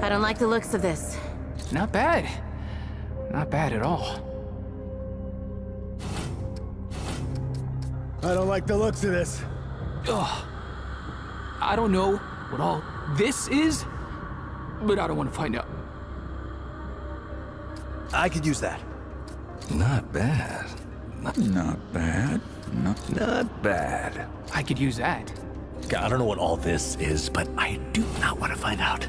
I don't like the looks of this. Not bad. Not bad at all. I don't like the looks of this. Ugh. I don't know what all this is, but I don't want to find out. I could use that. Not bad. Not bad. Not bad. I could use that. I don't know what all this is, but I do not want to find out.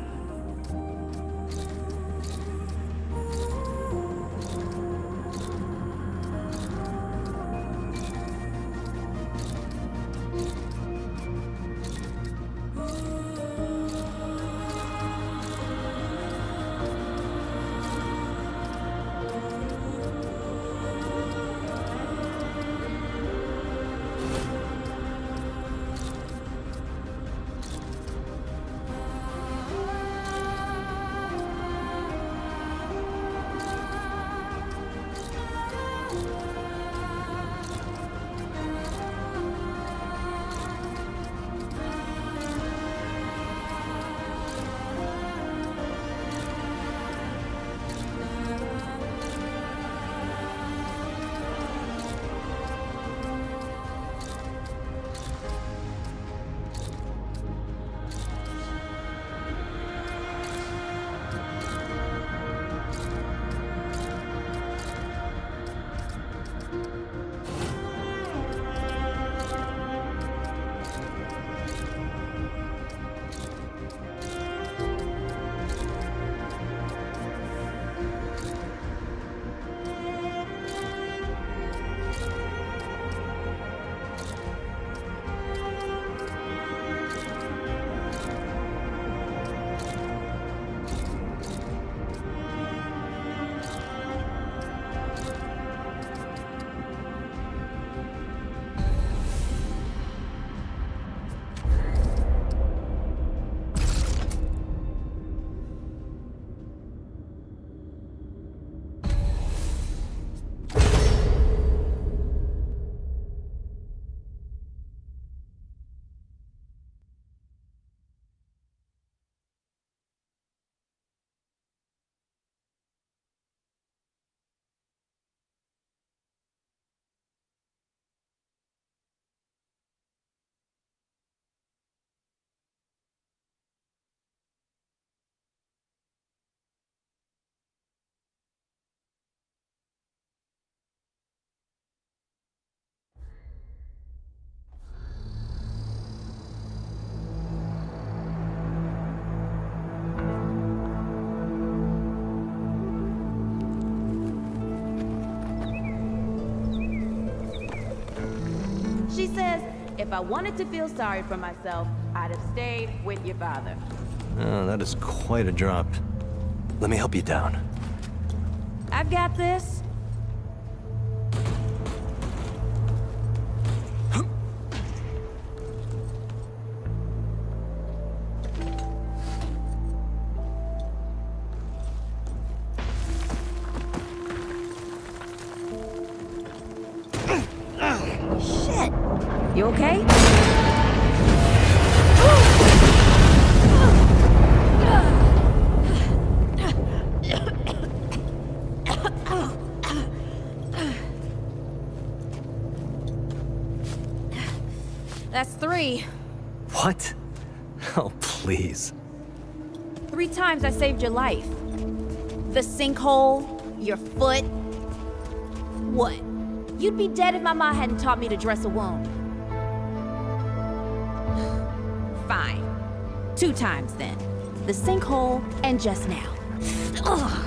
She says, if I wanted to feel sorry for myself, I'd have stayed with your father. Oh, that is quite a drop. Let me help you down. I've got this. Shit. You okay? That's 3. What? Oh, please. 3 times I saved your life. The sinkhole, your foot. What? You'd be dead if my ma hadn't taught me to dress a wound. Fine. 2 times then. The sinkhole and just now. Ugh.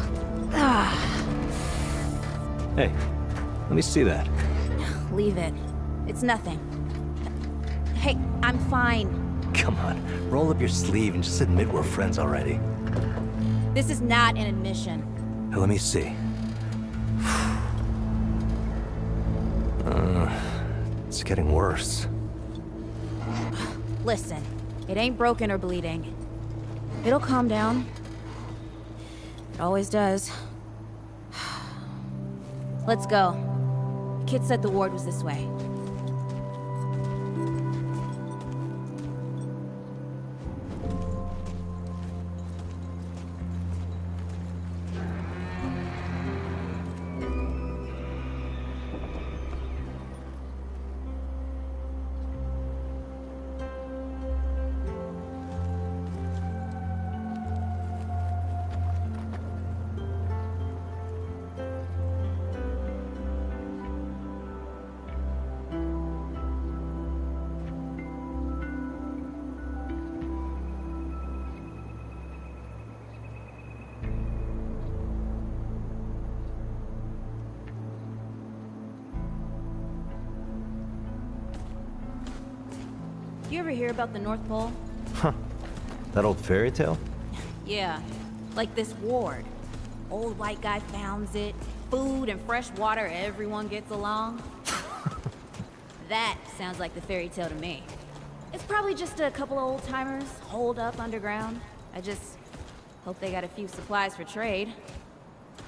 Hey, let me see that. Leave it. It's nothing. Hey, I'm fine. Come on, roll up your sleeve and just admit we're friends already. This is not an admission. Let me see. It's getting worse. Listen, it ain't broken or bleeding. It'll calm down. It always does. Let's go. The kid said the ward was this way. You ever hear about the North Pole? That old fairy tale? Yeah, like this ward. Old white guy founds it. Food and fresh water, everyone gets along. That sounds like the fairy tale to me. It's probably just a couple of old-timers holed up underground. I just hope they got a few supplies for trade.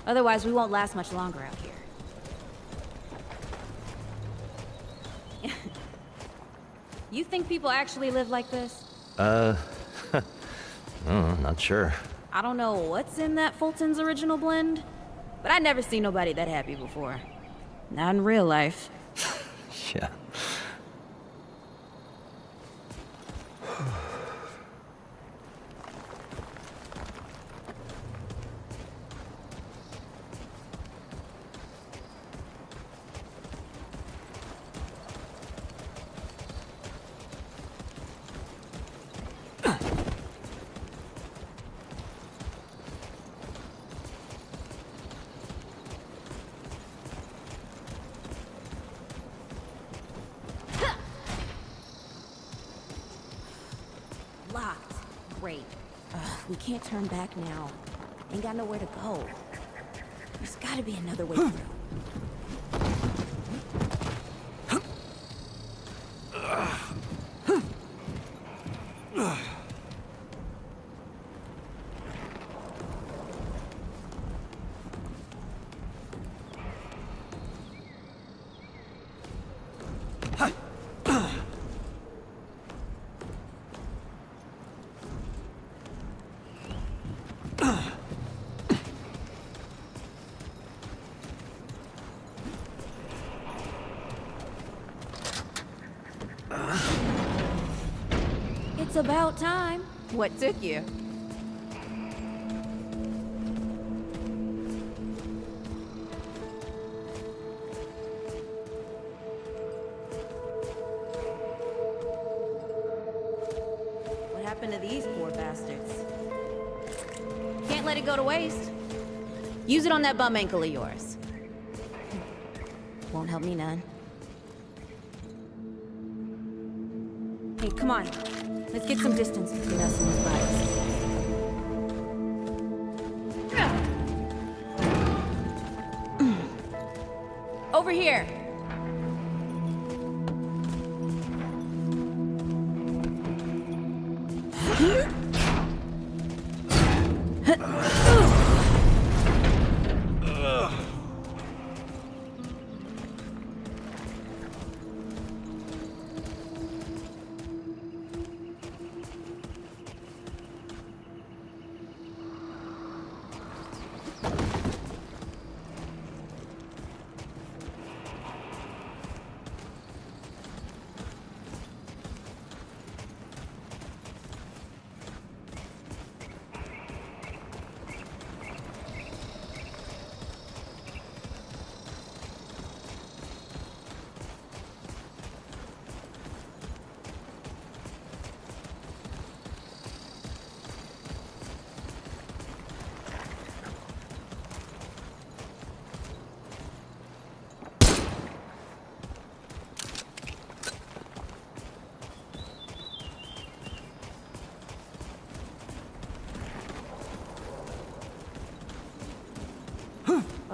Otherwise, we won't last much longer out here. You think people actually live like this? Not sure. I don't know what's in that Fulton's original blend, but I never seen nobody that happy before. Not in real life. Yeah. Locked. Great. We can't turn back now. Ain't got nowhere to go. There's gotta be another way through. It's about time. What took you? What happened to these poor bastards? Can't let it go to waste. Use it on that bum ankle of yours. Won't help me none. Hey, come on. Let's get some distance between us and these bodies. Over here.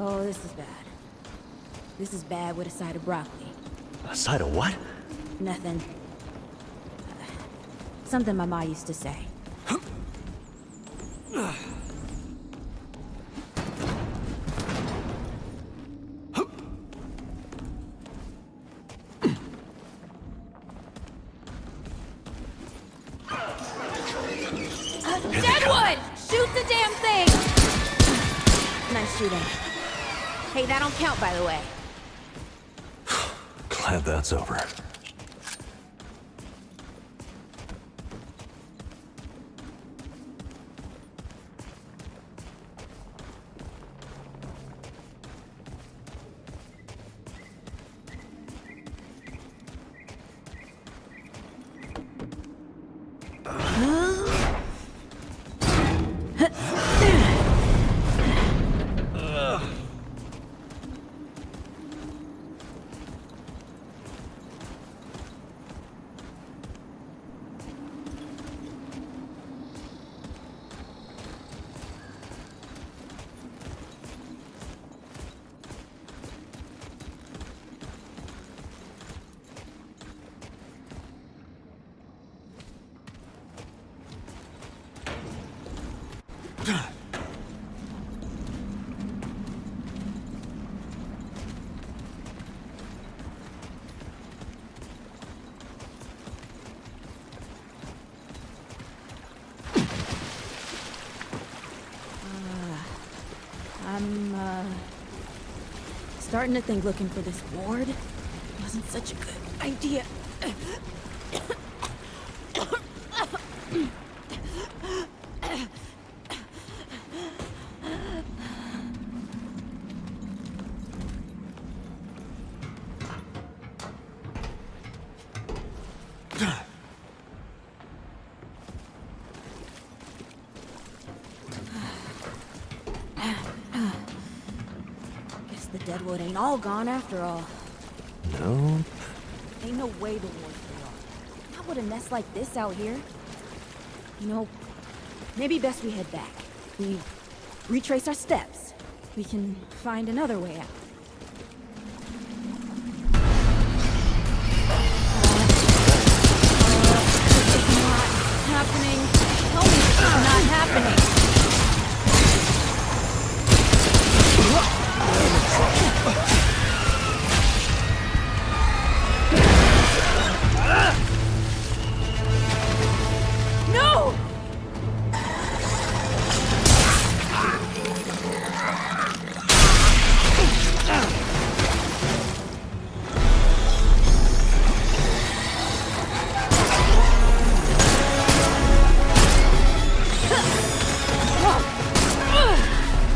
Oh, this is bad. This is bad with a side of broccoli. A side of what? Nothing. Something my ma used to say. Deadwood! Shoot the damn thing! Nice shooting. Hey, that don't count, by the way. Glad that's over. I'm starting to think looking for this ward wasn't such a good idea. Guess the deadwood ain't all gone after all. Nope. Ain't no way the ward's real. Not with a mess like this out here. You know, maybe best we head back. We retrace our steps. We can find another way out. It's not happening. Tell me it's not happening. No!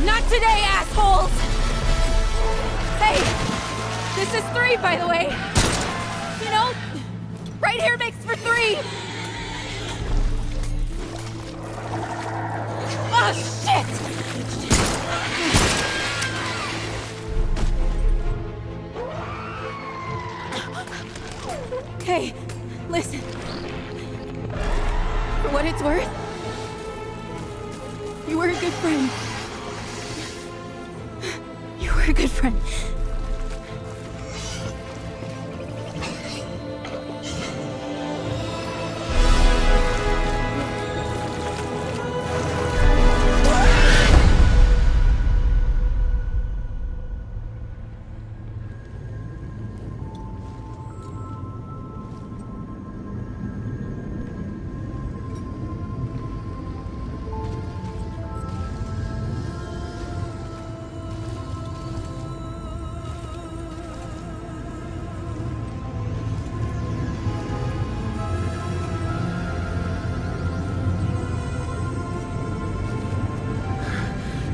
Not today, assholes! Hey! This is 3, by the way! You know, right here makes for 3! Oh, shit! Hey, listen. For what it's worth, you were a good friend. You were a good friend.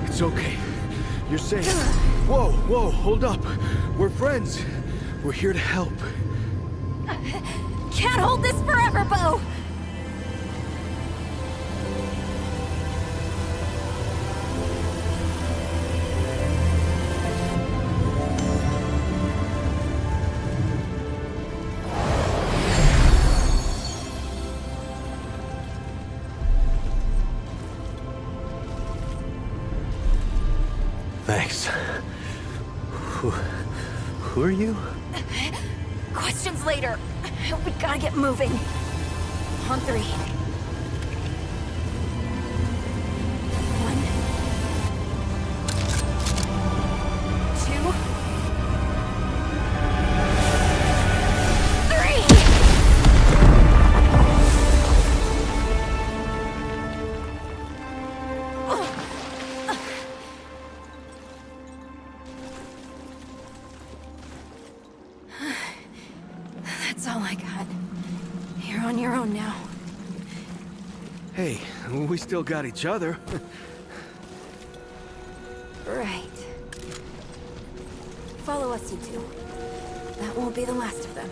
It's okay. You're safe. Whoa, whoa, hold up. We're friends. We're here to help. Can't hold this forever, Bo! Thanks. Who are you? Questions later. We gotta get moving. On 3. 1, 2, 3. That's all I got. You're on your own now. Hey, we still got each other. Right. Follow us, you two. That won't be the last of them.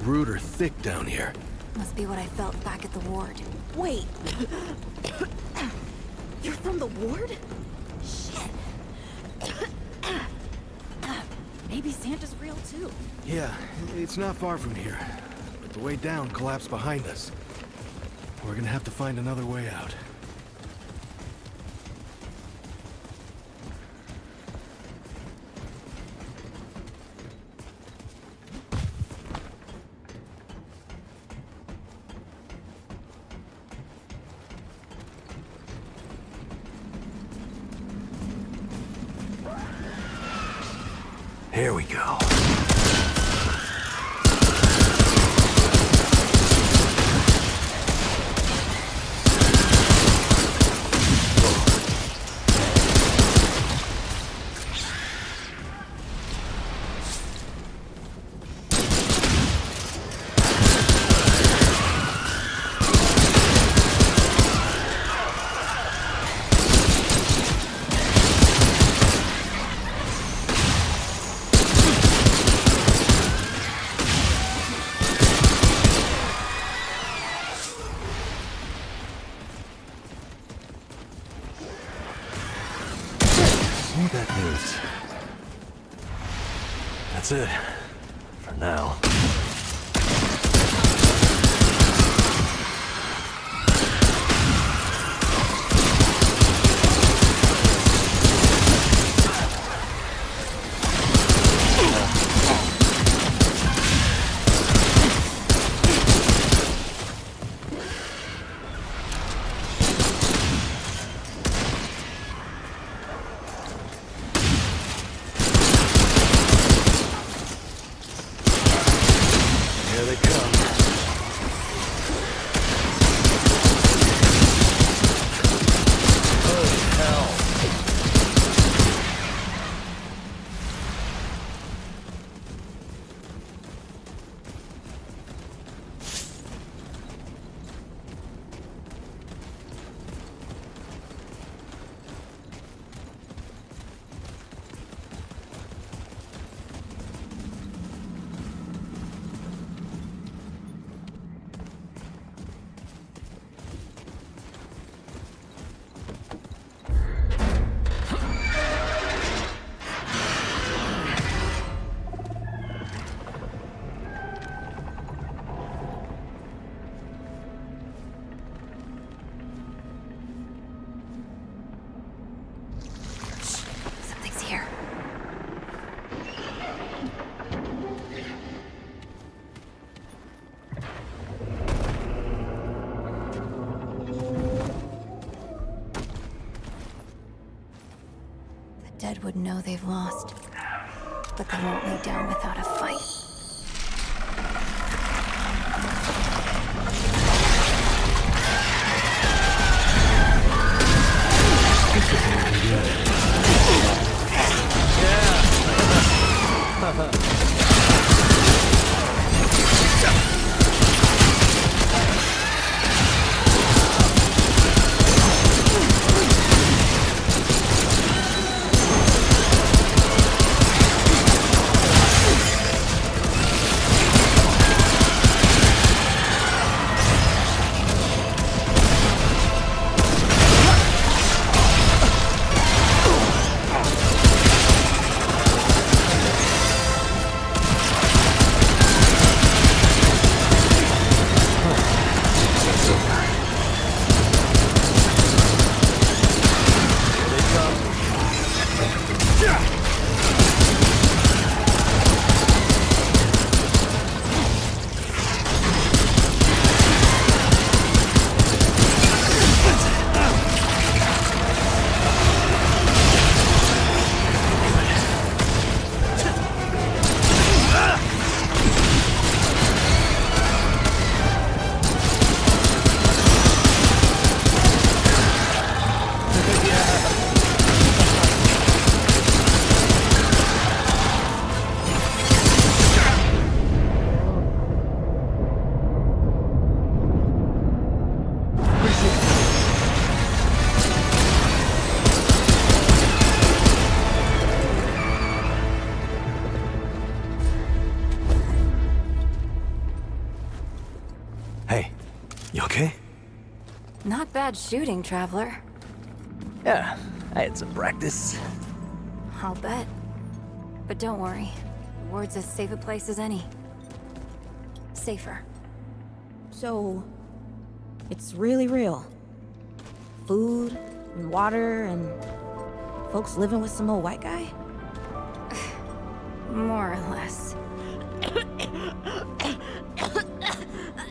Root are thick down here. Must be what I felt back at the ward. Wait. You're from the ward? Shit. Maybe Santa's real too. Yeah, it's not far from here. But the way down collapsed behind us. We're gonna have to find another way out. Here we go. That news. That's it. For now. Here they come. Holy hell. Something's here. The dead would know they've lost, but they won't lay down without a fight. Hey, you okay? Not bad shooting, Traveler. Yeah, I had some practice. I'll bet. But don't worry. The ward's as safe a place as any. Safer. So, it's really real. Food, and water, and folks living with some old white guy? More or less.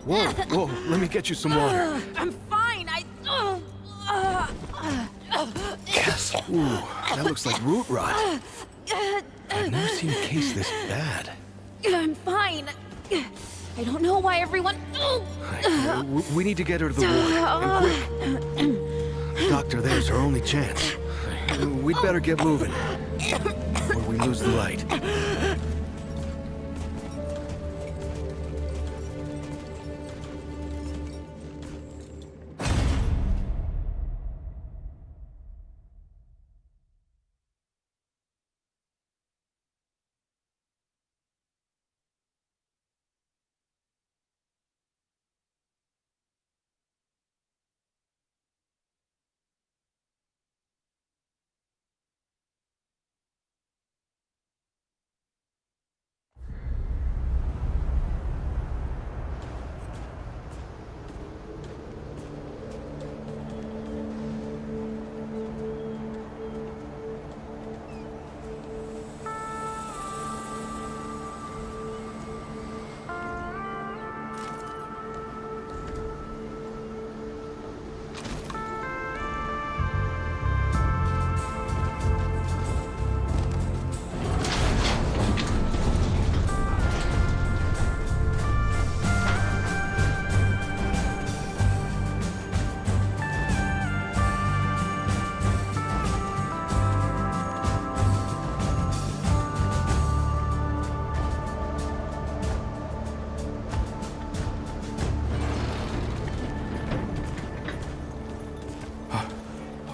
Whoa, whoa, let me get you some water. I'm fine, Yes. Ooh, that looks like root rot. I've never seen a case this bad. I'm fine. I don't know why everyone. We need to get her to the ward, and quick. Doctor, there's our only chance. We'd better get moving, or we lose the light.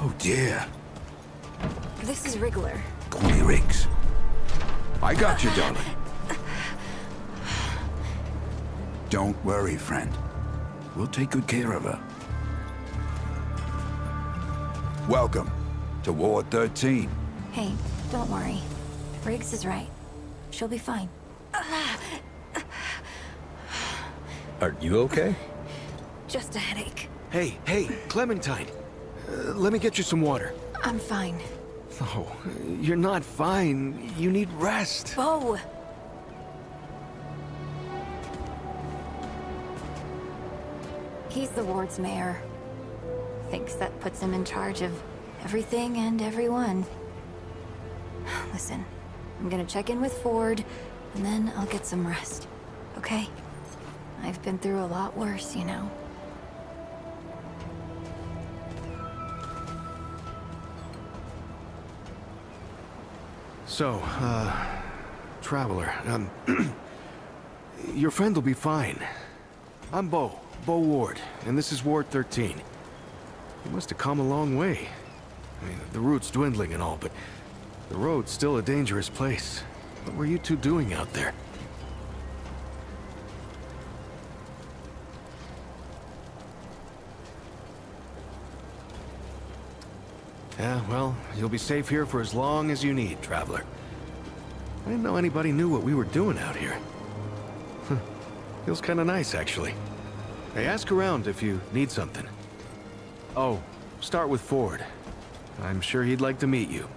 Oh dear. This is Wriggler. Call me Riggs. I got you, darling. Don't worry, friend. We'll take good care of her. Welcome to Ward 13. Hey, don't worry. Riggs is right. She'll be fine. Are you okay? Just a headache. Hey, Clementine. Let me get you some water. I'm fine. Oh, you're not fine. You need rest. Bo! He's the ward's mayor. Thinks that puts him in charge of everything and everyone. Listen, I'm gonna check in with Ford, and then I'll get some rest. Okay? I've been through a lot worse, you know. So, Traveler, your friend will be fine. I'm Bo Ward, and this is Ward 13. You must have come a long way. I mean, the route's dwindling and all, but the road's still a dangerous place. What were you two doing out there? Yeah, well, you'll be safe here for as long as you need, Traveler. I didn't know anybody knew what we were doing out here. Feels kind of nice, actually. Hey, ask around if you need something. Oh, start with Ford. I'm sure he'd like to meet you.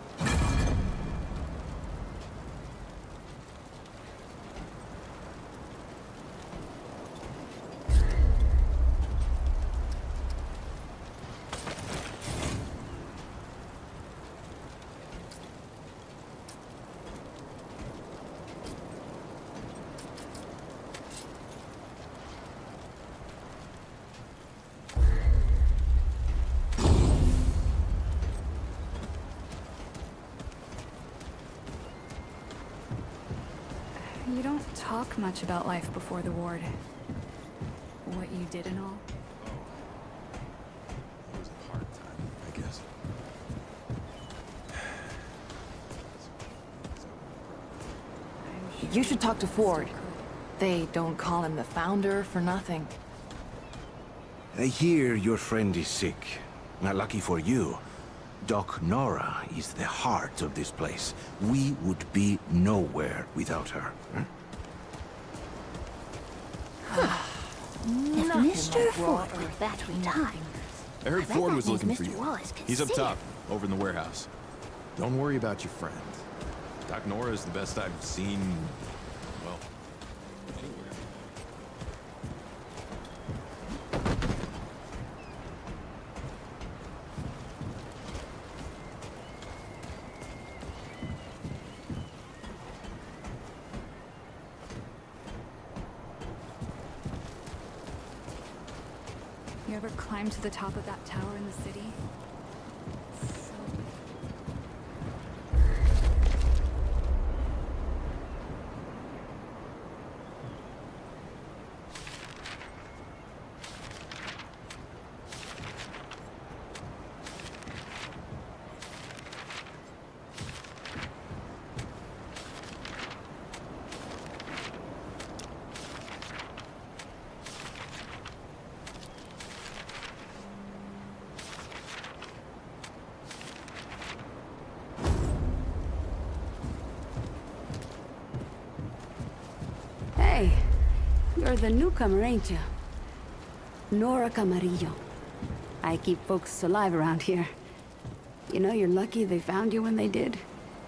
You don't talk much about life before the ward. What you did and all. It was a hard time, I guess. You should talk to Ford. They don't call him the founder for nothing. I hear your friend is sick. Not lucky for you. Doc Nora is the heart of this place. We would be nowhere without her. If Mr. Ford were battery time. I heard bet Ford that was means looking for Mr. you. Wallace can He's up see top, over in the warehouse. Don't worry about your friend. Doc Nora is the best I've seen, well, anywhere. You ever climb to the top of that tower in the city? So Hey, you're the newcomer, ain't you? Nora Camarillo. I keep folks alive around here. You know, you're lucky they found you when they did.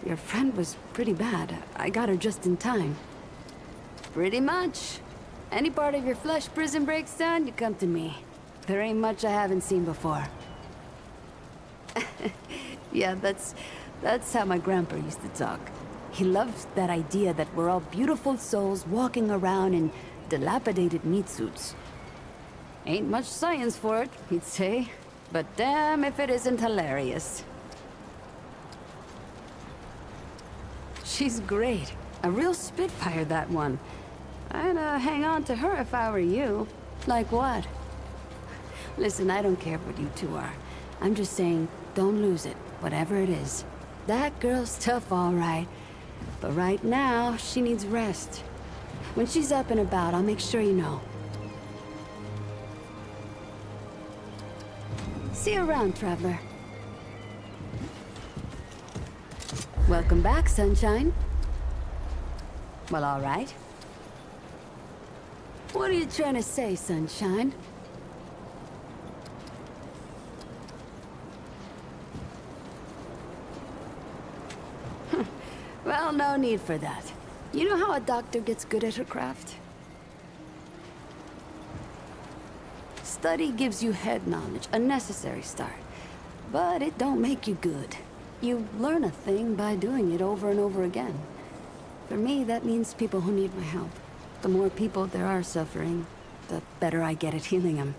Your friend was pretty bad. I got her just in time. Pretty much. Any part of your flesh prison breaks down, you come to me. There ain't much I haven't seen before. Yeah, that's how my grandpa used to talk. He loved that idea that we're all beautiful souls walking around in dilapidated meat suits. Ain't much science for it, he'd say. But damn if it isn't hilarious. She's great. A real spitfire, that one. I'd hang on to her if I were you. Like what? Listen, I don't care what you two are. I'm just saying, don't lose it, whatever it is. That girl's tough, all right. But right now, she needs rest. When she's up and about, I'll make sure you know. See you around, traveler. Welcome back, sunshine. Well, all right. What are you trying to say, sunshine? Well, no need for that. You know how a doctor gets good at her craft? Study gives you head knowledge, a necessary start. But it don't make you good. You learn a thing by doing it over and over again. For me, that means people who need my help. The more people there are suffering, the better I get at healing them.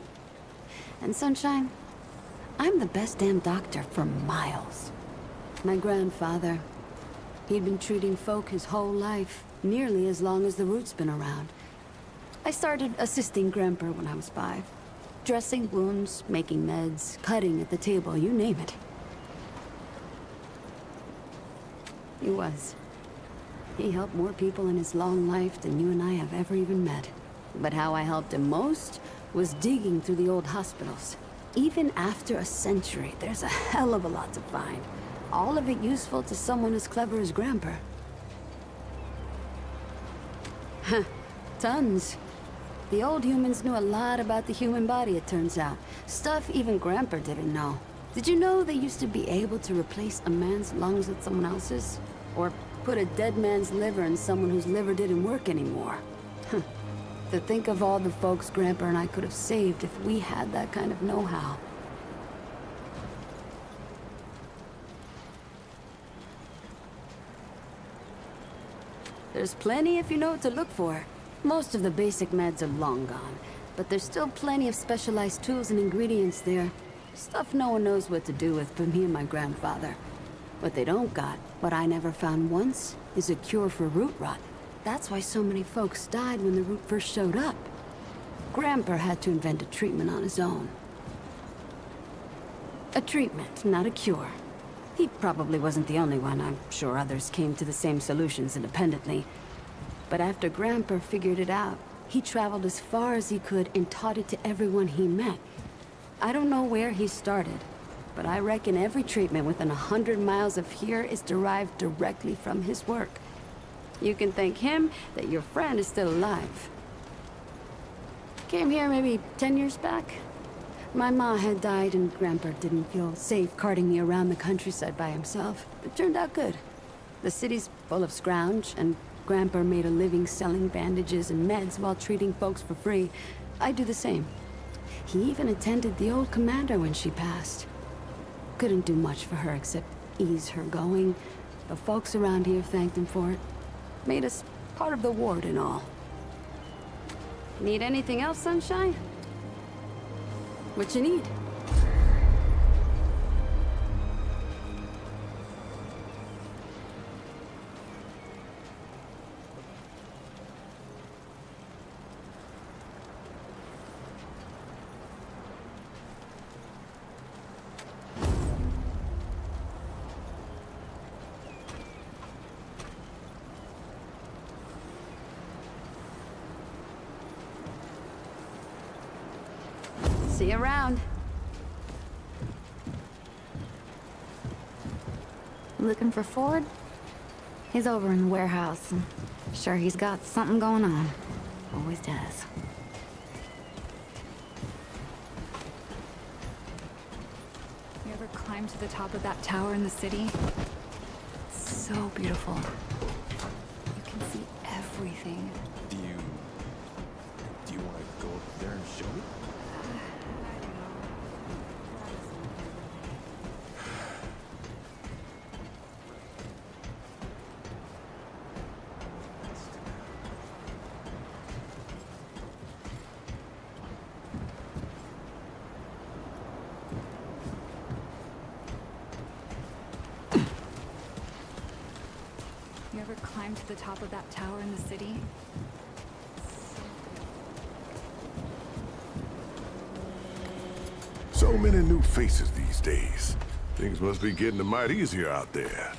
And Sunshine, I'm the best damn doctor for miles. My grandfather, he'd been treating folk his whole life, nearly as long as the root's been around. I started assisting Grandpa when I was 5. Dressing wounds, making meds, cutting at the table, you name it. He was. He helped more people in his long life than you and I have ever even met. But how I helped him most was digging through the old hospitals. Even after a century, there's a hell of a lot to find. All of it useful to someone as clever as Grandpa. Huh, tons. The old humans knew a lot about the human body, it turns out. Stuff even Grandpa didn't know. Did you know they used to be able to replace a man's lungs with someone else's? Or put a dead man's liver in someone whose liver didn't work anymore? To think of all the folks Grandpa and I could have saved if we had that kind of know-how. There's plenty if you know what to look for. Most of the basic meds are long gone, but there's still plenty of specialized tools and ingredients there. Stuff no one knows what to do with but me and my grandfather. What they don't got, what I never found once, is a cure for root rot. That's why so many folks died when the root first showed up. Grandpa had to invent a treatment on his own. A treatment, not a cure. He probably wasn't the only one. I'm sure others came to the same solutions independently. But after Grandpa figured it out, he traveled as far as he could and taught it to everyone he met. I don't know where he started, but I reckon every treatment within 100 miles of here is derived directly from his work. You can thank him that your friend is still alive. Came here maybe 10 years back. My ma had died and Grandpa didn't feel safe carting me around the countryside by himself. It turned out good. The city's full of scrounge, and Grandpa made a living selling bandages and meds while treating folks for free. I do the same. He even attended the old commander when she passed. Couldn't do much for her except ease her going. The folks around here thanked him for it. Made us part of the ward and all. Need anything else, Sunshine? What you need? See you around. Looking for Ford? He's over in the warehouse. I'm sure he's got something going on. Always does. You ever climbed to the top of that tower in the city? It's so beautiful. You can see everything. Do you want to go up there and show me? You ever climbed to the top of that tower in the city? So many new faces these days. Things must be getting a mite easier out there.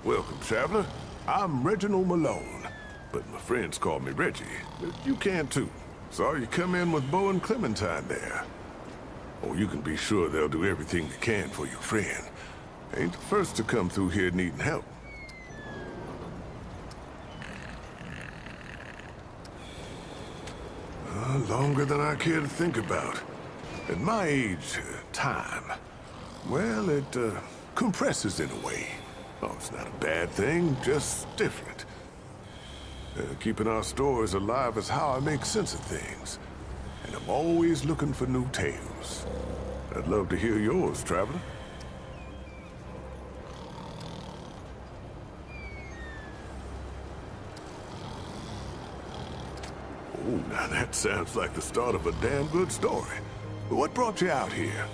Welcome, traveler. I'm Reginald Malone, but my friends call me Reggie. You can too. Saw you come in with Bo and Clementine there. Oh, you can be sure they'll do everything they can for your friend. Ain't the first to come through here needing help. Longer than I care to think about. At my age, time, well, it compresses in a way. Oh, it's not a bad thing, just different. Keeping our stories alive is how I make sense of things. And I'm always looking for new tales. I'd love to hear yours, traveler. Oh, now that sounds like the start of a damn good story. What brought you out here?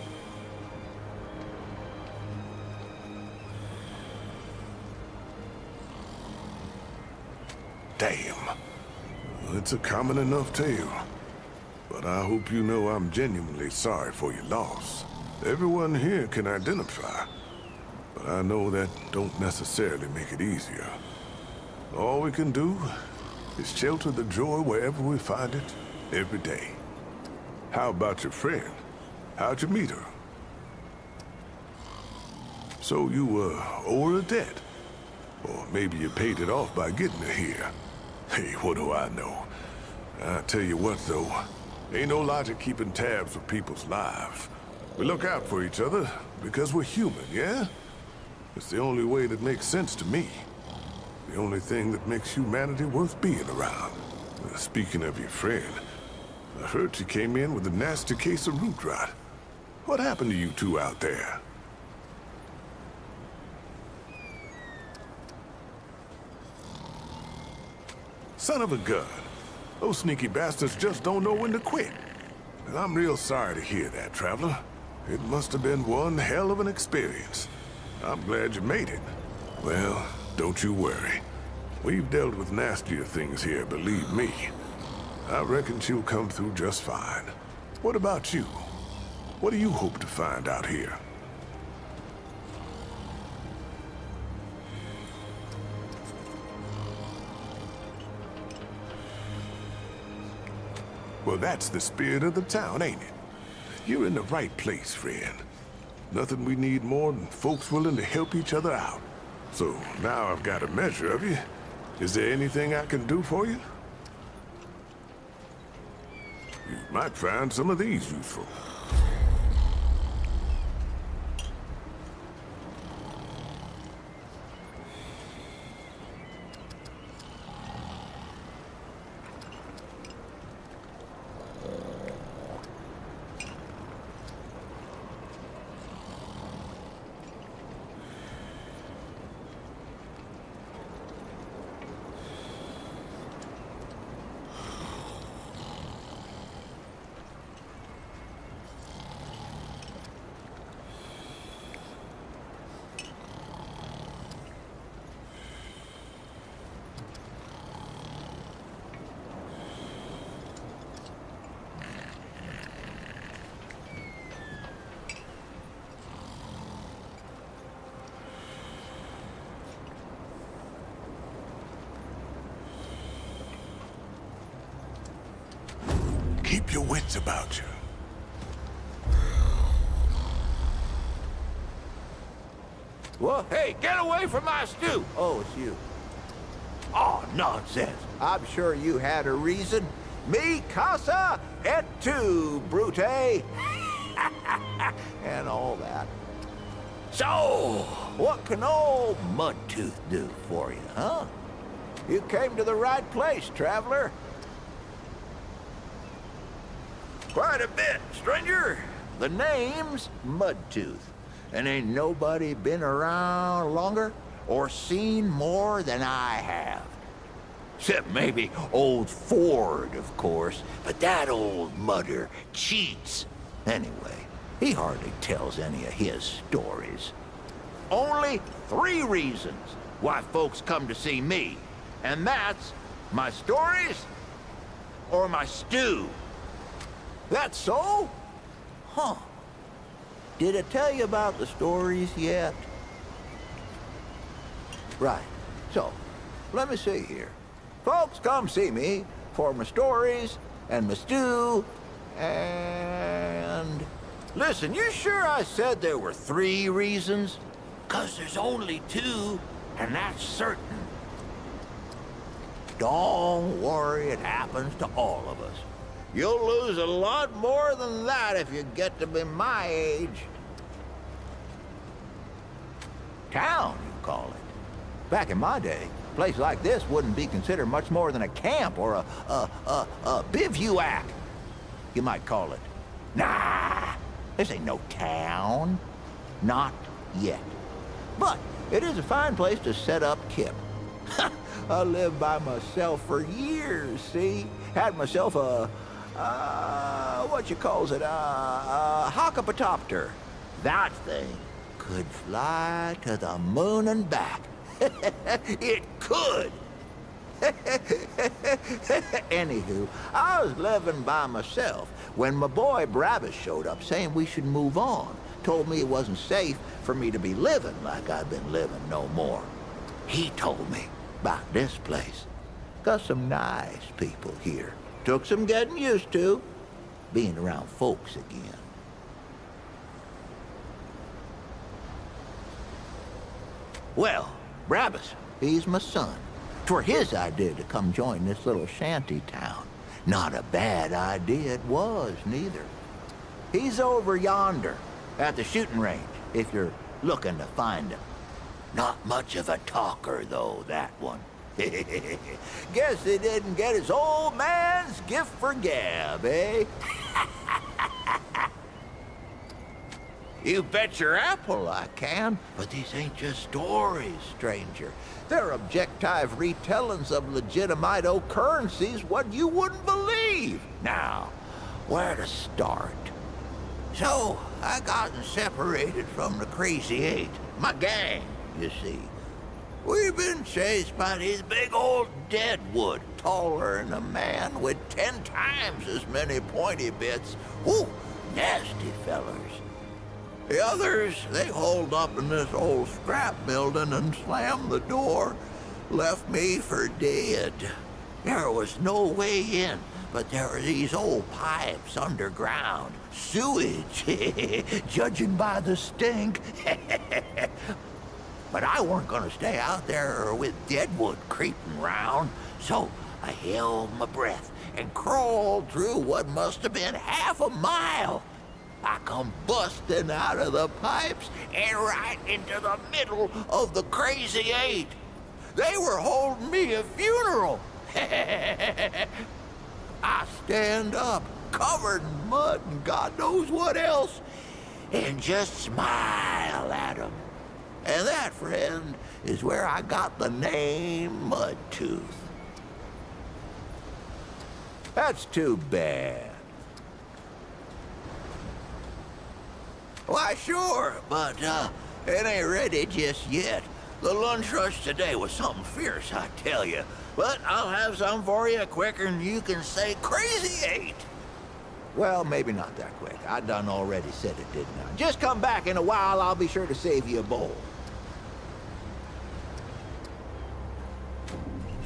Damn. Well, it's a common enough tale. But I hope you know I'm genuinely sorry for your loss. Everyone here can identify. But I know that don't necessarily make it easier. All we can do is shelter the joy wherever we find it, every day. How about your friend? How'd you meet her? So you, owe her a debt? Or maybe you paid it off by getting her here. Hey, what do I know? I tell you what, though. Ain't no logic keeping tabs with people's lives. We look out for each other because we're human, yeah? It's the only way that makes sense to me. The only thing that makes humanity worth being around. Speaking of your friend, I heard she came in with a nasty case of root rot. What happened to you two out there? Son of a gun. Those sneaky bastards just don't know when to quit. And I'm real sorry to hear that, traveler. It must have been one hell of an experience. I'm glad you made it. Well, don't you worry. We've dealt with nastier things here, believe me. I reckon she'll come through just fine. What about you? What do you hope to find out here? Well, that's the spirit of the town, ain't it? You're in the right place, friend. Nothing we need more than folks willing to help each other out. So, now I've got a measure of you. Is there anything I can do for you? You might find some of these useful. your wits about you. Well, hey, get away from my stew! Oh, it's you. Oh, nonsense. I'm sure you had a reason. Mi casa et tu, Brute. And all that. So, what can old Mudtooth do for you, huh? You came to the right place, traveler. Quite a bit, stranger. The name's Mudtooth, and ain't nobody been around longer or seen more than I have. Except maybe old Ford, of course, but that old mudder cheats. Anyway, he hardly tells any of his stories. Only 3 reasons why folks come to see me, and that's my stories or my stew. That's so? Huh. Did I tell you about the stories yet? Right. So, let me see here. Folks come see me for my stories and my stew and... Listen, you sure I said there were 3 reasons? 'Cause there's only 2, and that's certain. Don't worry, it happens to all of us. You'll lose a lot more than that if you get to be my age. Town, you call it. Back in my day, a place like this wouldn't be considered much more than a camp or a bivouac, you might call it. Nah, this ain't no town. Not yet. But it is a fine place to set up kip. I lived by myself for years, see? Had myself a what you calls it, a hockapatopter. That thing could fly to the moon and back. It could. Anywho, I was living by myself when my boy Brabus showed up saying we should move on. Told me it wasn't safe for me to be living like I'd been living no more. He told me about this place. Got some nice people here. Took some getting used to, being around folks again. Well, Brabus, he's my son. 'Twere his idea to come join this little shanty town. Not a bad idea it was, neither. He's over yonder, at the shooting range, if you're looking to find him. Not much of a talker, though, that one. Guess he didn't get his old man's gift for gab, eh? You bet your apple I can, but these ain't just stories, stranger. They're objective retellings of legitimate occurrences what you wouldn't believe. Now, where to start? So, I gotten separated from the Crazy 8, my gang, you see. We've been chased by these big old deadwood, taller than a man with 10 times as many pointy bits. Whew, nasty fellers. The others, they holed up in this old scrap building and slammed the door. Left me for dead. There was no way in, but there were these old pipes underground. Sewage, judging by the stink. But I weren't gonna stay out there with deadwood creeping round, so I held my breath and crawled through what must have been half a mile. I come busting out of the pipes and right into the middle of the Crazy 8. They were holding me a funeral. I stand up, covered in mud and God knows what else, and just smile at them. And that, friend, is where I got the name Mudtooth. That's too bad. Why, sure, but it ain't ready just yet. The lunch rush today was something fierce, I tell you. But I'll have some for you quicker than you can say Crazy 8. Well, maybe not that quick. I done already said it, didn't I? Just come back in a while, I'll be sure to save you a bowl.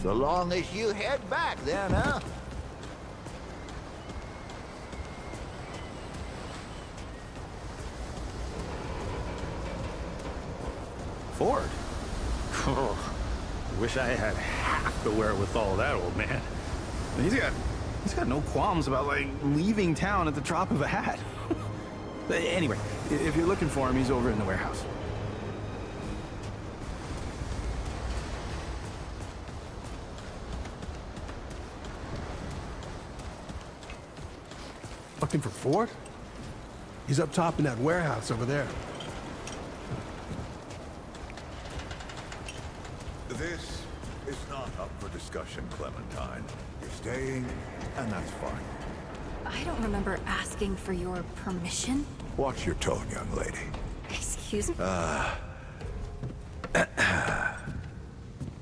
So long as you head back then, huh? Ford? Oh, wish I had half the wherewithal of that old man. He's got no qualms about, like, leaving town at the drop of a hat. Anyway, if you're looking for him, he's over in the warehouse. Looking for Ford? He's up top in that warehouse over there. This is not up for discussion, Clementine. You're staying, and that's fine. I don't remember asking for your permission. Watch your tone, young lady. Excuse me?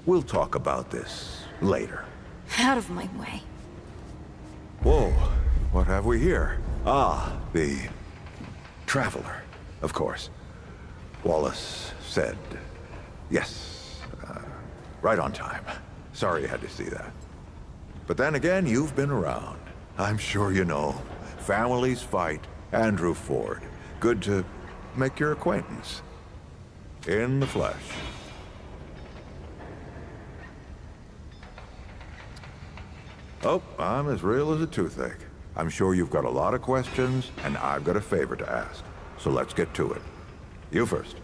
We'll talk about this later. Out of my way. Whoa, what have we here? Ah, the traveler, of course. Wallace said yes. Right on time. Sorry you had to see that. But then again, you've been around. I'm sure you know. Families fight. Andrew Ford. Good to make your acquaintance. In the flesh. Oh, I'm as real as a toothache. I'm sure you've got a lot of questions, and I've got a favor to ask. So let's get to it. You first.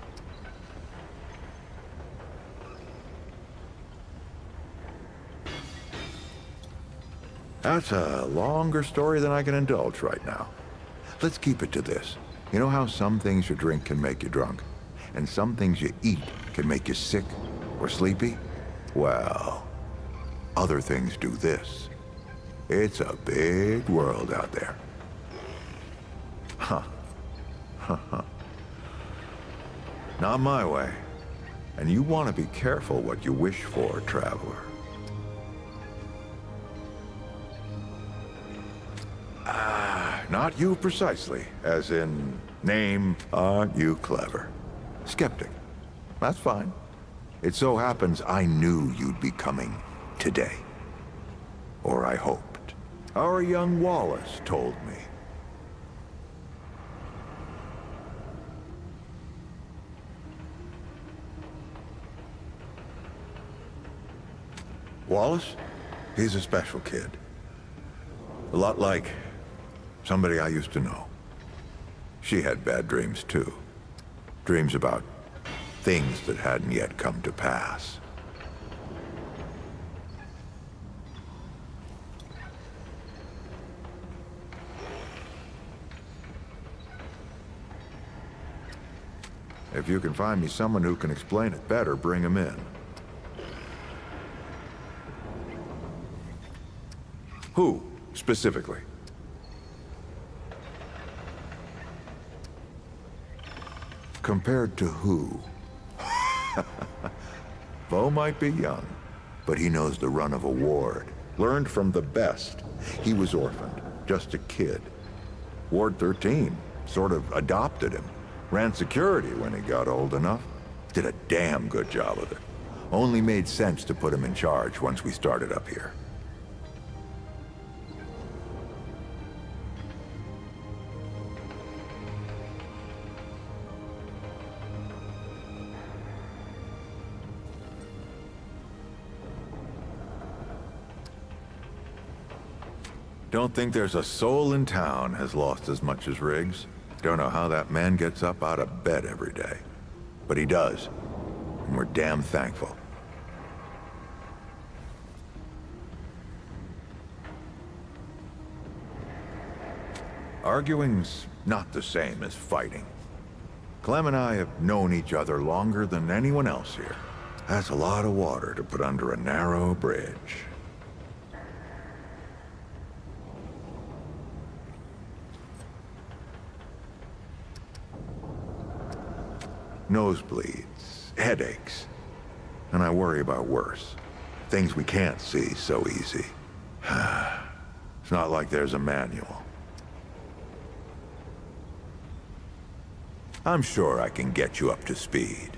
That's a longer story than I can indulge right now. Let's keep it to this. You know how some things you drink can make you drunk, and some things you eat can make you sick or sleepy? Well, other things do this. It's a big world out there. Huh. Not my way. And you want to be careful what you wish for, traveler. Not you precisely, as in, name, aren't you clever? Skeptic. That's fine. It so happens I knew you'd be coming today. Or I hoped. Our young Wallace told me. Wallace? He's a special kid. A lot like somebody I used to know. She had bad dreams, too. Dreams about things that hadn't yet come to pass. If you can find me someone who can explain it better, bring him in. Who, specifically? Compared to who? Bo might be young, but he knows the run of a ward. Learned from the best. He was orphaned, just a kid. Ward 13 sort of adopted him. Ran security when he got old enough. Did a damn good job of it. Only made sense to put him in charge once we started up here. Don't think there's a soul in town has lost as much as Riggs. Don't know how that man gets up out of bed every day. But he does. And we're damn thankful. Arguing's not the same as fighting. Clem and I have known each other longer than anyone else here. That's a lot of water to put under a narrow bridge. Nosebleeds, headaches, and I worry about worse. Things we can't see so easy. It's not like there's a manual. I'm sure I can get you up to speed.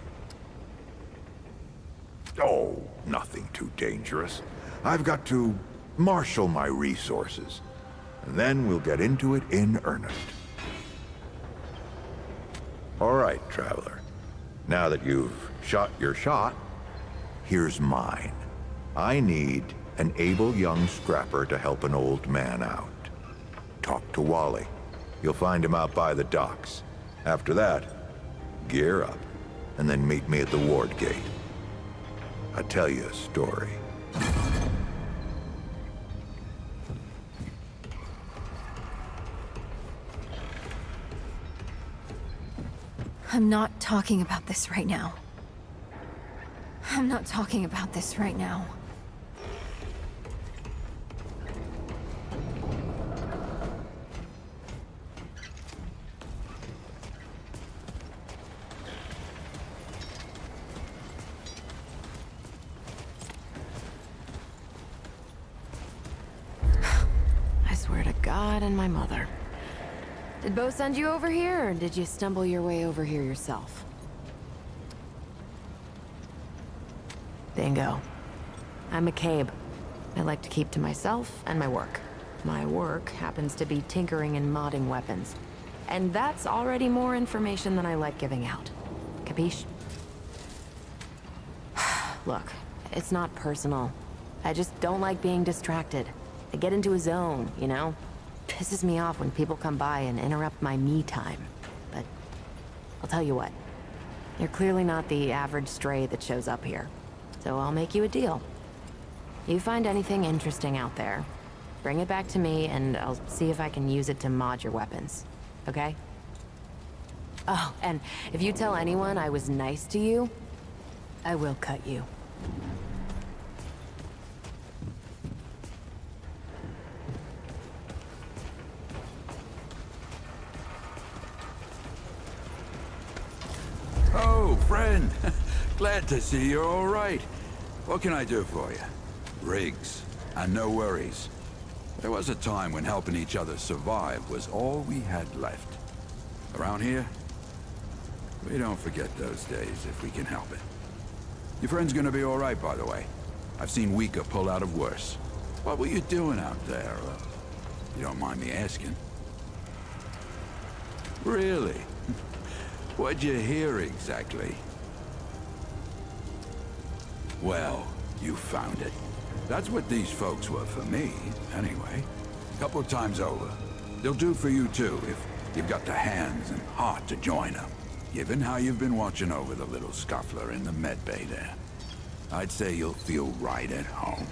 Oh, nothing too dangerous. I've got to marshal my resources, and then we'll get into it in earnest. All right, traveler. Now that you've shot your shot, here's mine. I need an able young scrapper to help an old man out. Talk to Wally. You'll find him out by the docks. After that, gear up, and then meet me at the ward gate. I'll tell you a story. I'm not talking about this right now. I'm not talking about this right now. I swear to God and my mother. Did Bo send you over here, or did you stumble your way over here yourself? Bingo. I'm McCabe. I like to keep to myself and my work. My work happens to be tinkering and modding weapons. And that's already more information than I like giving out. Capiche? Look, it's not personal. I just don't like being distracted. I get into a zone, you know? Pisses me off when people come by and interrupt my me time. But I'll tell you what. You're clearly not the average stray that shows up here. So I'll make you a deal. You find anything interesting out there, bring it back to me and I'll see if I can use it to mod your weapons. Okay? Oh, and if you tell anyone I was nice to you, I will cut you. Oh, friend. Glad to see you're all right. What can I do for you? Rigs, and no worries. There was a time when helping each other survive was all we had left. Around here, we don't forget those days if we can help it. Your friend's gonna be all right, by the way. I've seen weaker pull out of worse. What were you doing out there? You don't mind me asking. Really? What'd you hear exactly? Well, you found it. That's what these folks were for me, anyway. Couple of times over. They'll do for you too, if you've got the hands and heart to join them. Given how you've been watching over the little scuffler in the med bay there, I'd say you'll feel right at home.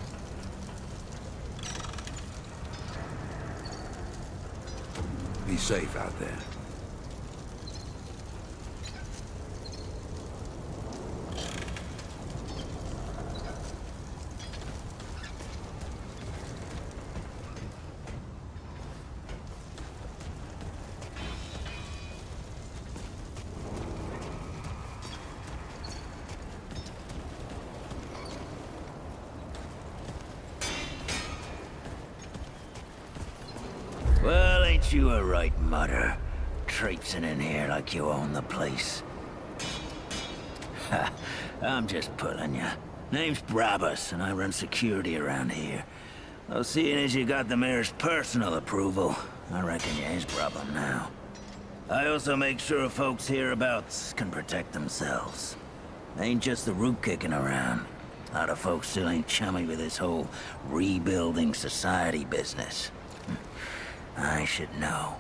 Be safe out there. Well, ain't you a right mutter? Traipsing in here like you own the place. Ha, I'm just pulling ya. Name's Brabus, and I run security around here. Though seeing as you got the mayor's personal approval, I reckon you ain't problem now. I also make sure folks hereabouts can protect themselves. Ain't just the root kicking around. A lot of folks still ain't chummy with this whole rebuilding society business. I should know.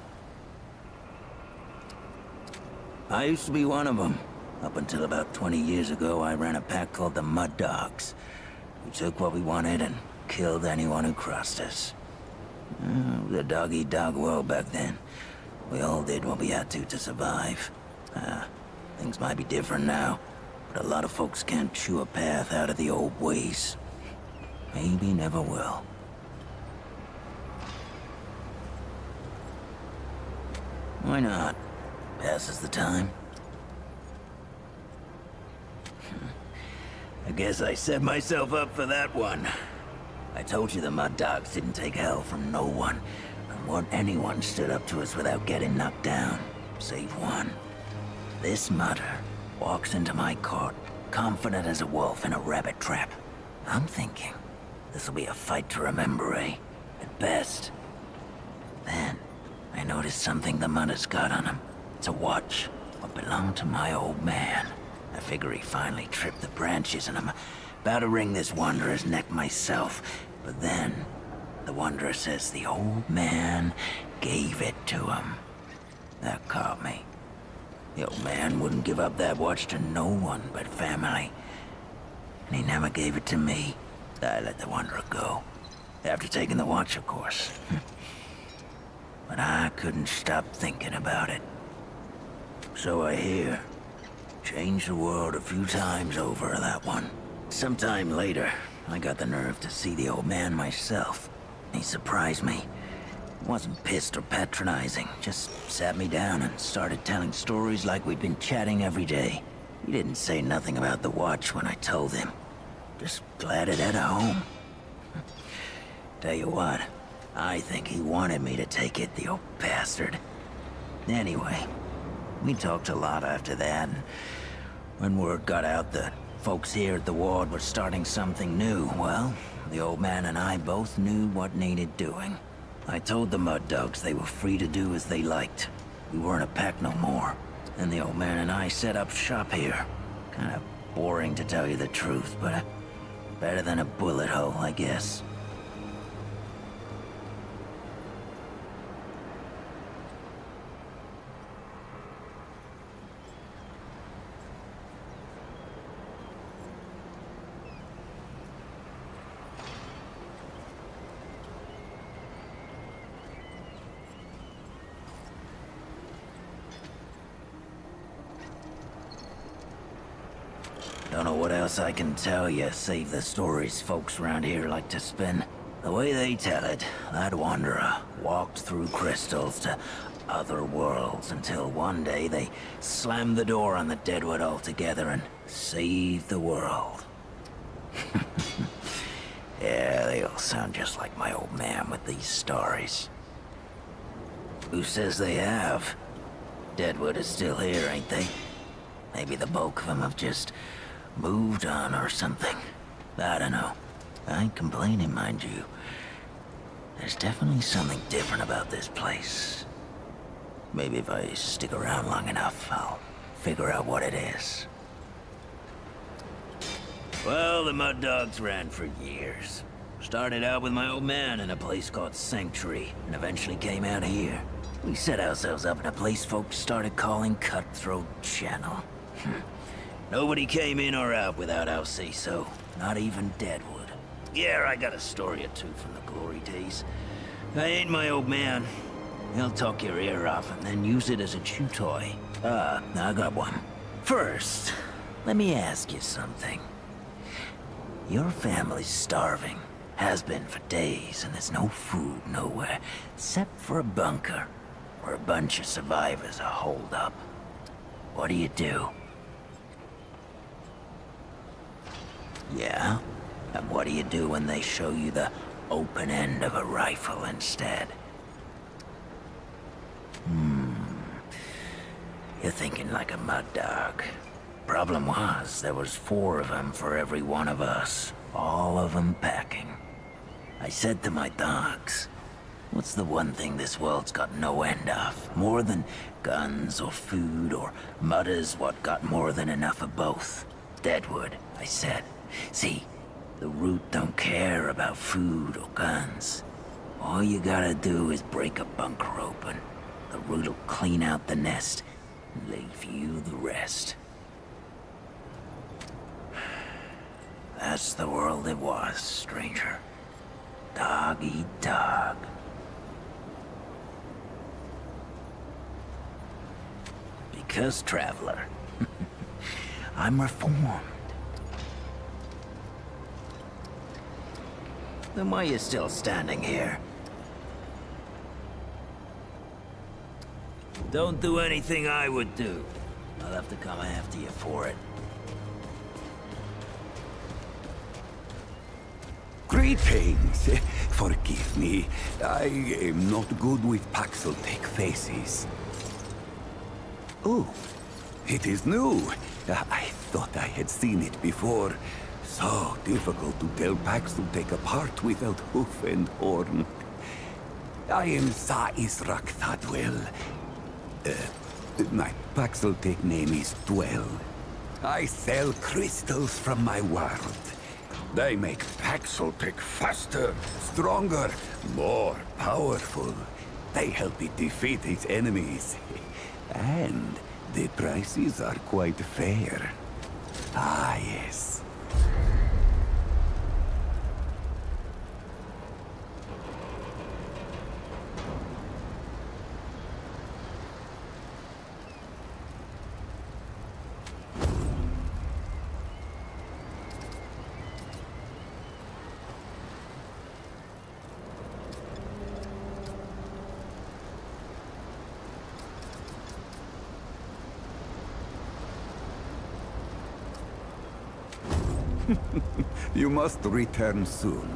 I used to be one of them. Up until about 20 years ago, I ran a pack called the Mud Dogs. We took what we wanted and killed anyone who crossed us. It was a dog-eat-dog world back then. We all did what we had to survive. Things might be different now, but a lot of folks can't chew a path out of the old ways. Maybe never will. Why not? Passes the time. I guess I set myself up for that one. I told you the Mud Dogs didn't take hell from no one, and weren't anyone stood up to us without getting knocked down, save one. This mutter walks into my court, confident as a wolf in a rabbit trap. I'm thinking, this'll be a fight to remember, eh? At best. Then, I noticed something the mutter's got on him. It's a watch, what belonged to my old man. I figure he finally tripped the branches, and I'm about to wring this wanderer's neck myself. But then, the wanderer says the old man gave it to him. That caught me. The old man wouldn't give up that watch to no one but family. And he never gave it to me. I let the wanderer go. After taking the watch, of course. But I couldn't stop thinking about it. So I hear. Changed the world a few times over, that one. Sometime later, I got the nerve to see the old man myself. He surprised me. Wasn't pissed or patronizing, just sat me down and started telling stories like we'd been chatting every day. He didn't say nothing about the watch when I told him. Just glad it had a home. Tell you what, I think he wanted me to take it, the old bastard. Anyway, we talked a lot after that, and when word got out that folks here at the ward were starting something new, well, the old man and I both knew what needed doing. I told the Mud Dogs they were free to do as they liked. We weren't a pack no more. And the old man and I set up shop here. Kinda boring to tell you the truth, but better than a bullet hole, I guess. Don't know what else I can tell you, save the stories folks around here like to spin. The way they tell it, that wanderer walked through crystals to other worlds until one day they slammed the door on the Deadwood altogether and saved the world. Yeah, they all sound just like my old man with these stories. Who says they have? Deadwood is still here, ain't they? Maybe the bulk of them have just moved on or something. I don't know. I ain't complaining, mind you. There's definitely something different about this place. Maybe if I stick around long enough, I'll figure out what it is. Well, the Mud Dogs ran for years. Started out with my old man in a place called Sanctuary, and eventually came out here. We set ourselves up in a place folks started calling Cutthroat Channel. Nobody came in or out without our say-so, not even Deadwood. Yeah, I got a story or two from the glory days. I ain't my old man. He'll talk your ear off and then use it as a chew toy. I got one. First, let me ask you something. Your family's starving. Has been for days, and there's no food nowhere, except for a bunker, where a bunch of survivors are holed up. What do you do? Yeah? And what do you do when they show you the open end of a rifle instead? You're thinking like a mud dog. Problem was, there was 4 of them for every one of us. All of them packing. I said to my dogs, what's the one thing this world's got no end of? More than guns or food or mudders what got more than enough of both? Deadwood, I said. See, the root don't care about food or guns. All you gotta do is break a bunker open. The root'll clean out the nest and leave you the rest. That's the world it was, stranger. Dog eat dog. Because, traveler, I'm reformed. Then why are you still standing here? Don't do anything I would do. I'll have to come after you for it. Greetings. Forgive me. I am not good with Paxeltech faces. Oh, it is new. I thought I had seen it before. So difficult to tell Paxeltech apart without hoof and horn. I am Sa Israk Thadwell. My Paxeltech name is Dwell. I sell crystals from my world. They make Paxel tick faster, stronger, more powerful. They help it defeat its enemies. And the prices are quite fair. Ah, yes. You must return soon.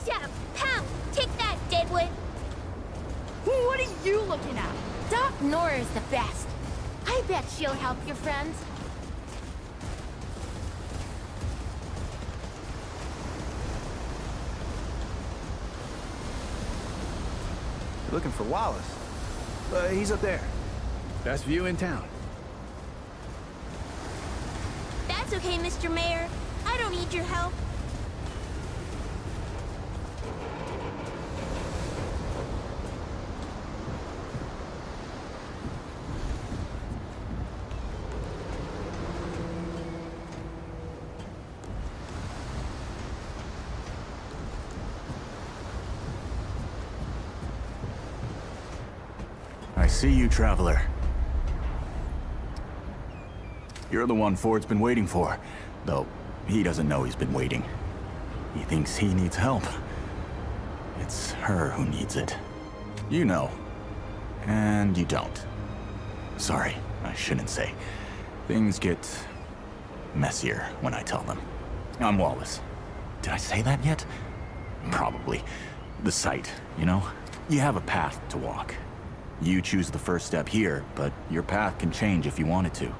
Shut up! Pow! Take that, Deadwood! What are you looking at? Doc Nora's the best. I bet she'll help your friends. You're looking for Wallace? He's up there. Best view in town. That's okay, Mr. Mayor. I don't need your help. I see you, Traveler. You're the one Ford's been waiting for, though he doesn't know he's been waiting. He thinks he needs help. It's her who needs it. You know. And you don't. Sorry, I shouldn't say. Things get messier when I tell them. I'm Wallace. Did I say that yet? Probably. The site, you know? You have a path to walk. You choose the first step here, but your path can change if you wanted to.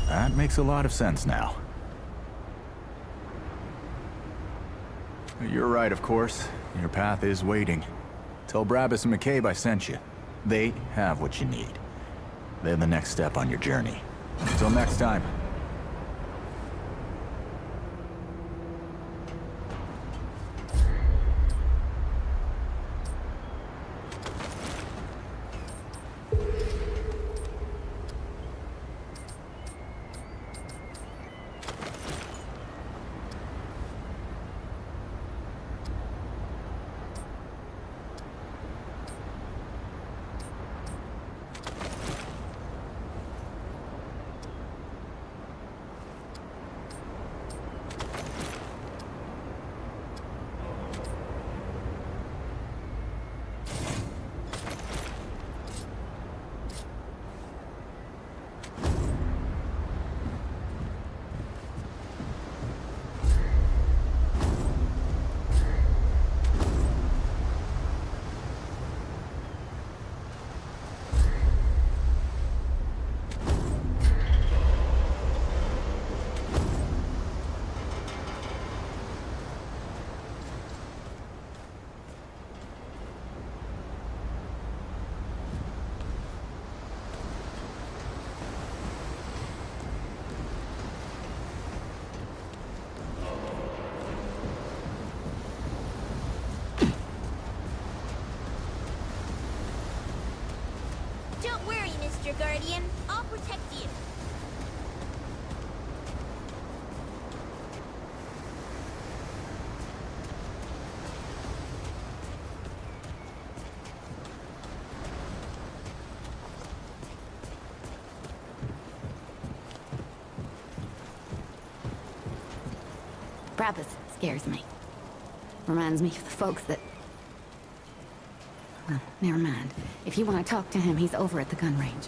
That makes a lot of sense now. You're right, of course. Your path is waiting. Tell Brabus and McCabe I sent you. They have what you need. They're the next step on your journey. Until next time. Guardian. I'll protect you. Brabus scares me. Reminds me of the folks that... Well, never mind. If you want to talk to him, he's over at the gun range.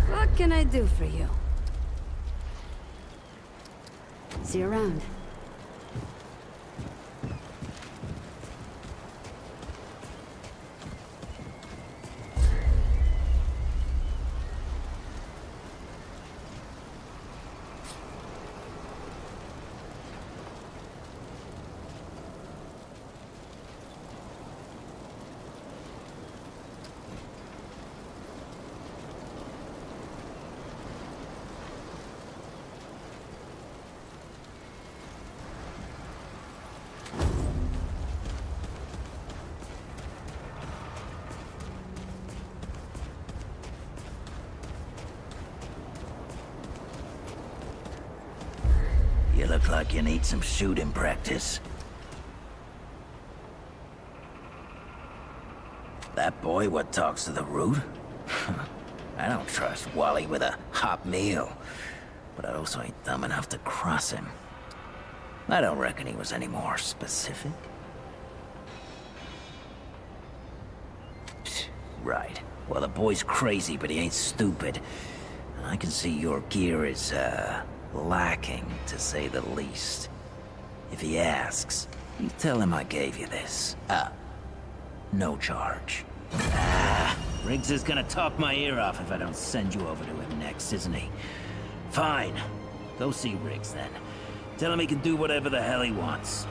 What can I do for you? See you around. You look like you need some shooting practice. That boy what talks to the root? I don't trust Wally with a hot meal. But I also ain't dumb enough to cross him. I don't reckon he was any more specific. Right. Well, the boy's crazy, but he ain't stupid. And I can see your gear is, lacking, to say the least. If he asks, you tell him I gave you this. No charge. Riggs is gonna talk my ear off if I don't send you over to him next, isn't he? Fine. Go see Riggs, then. Tell him he can do whatever the hell he wants.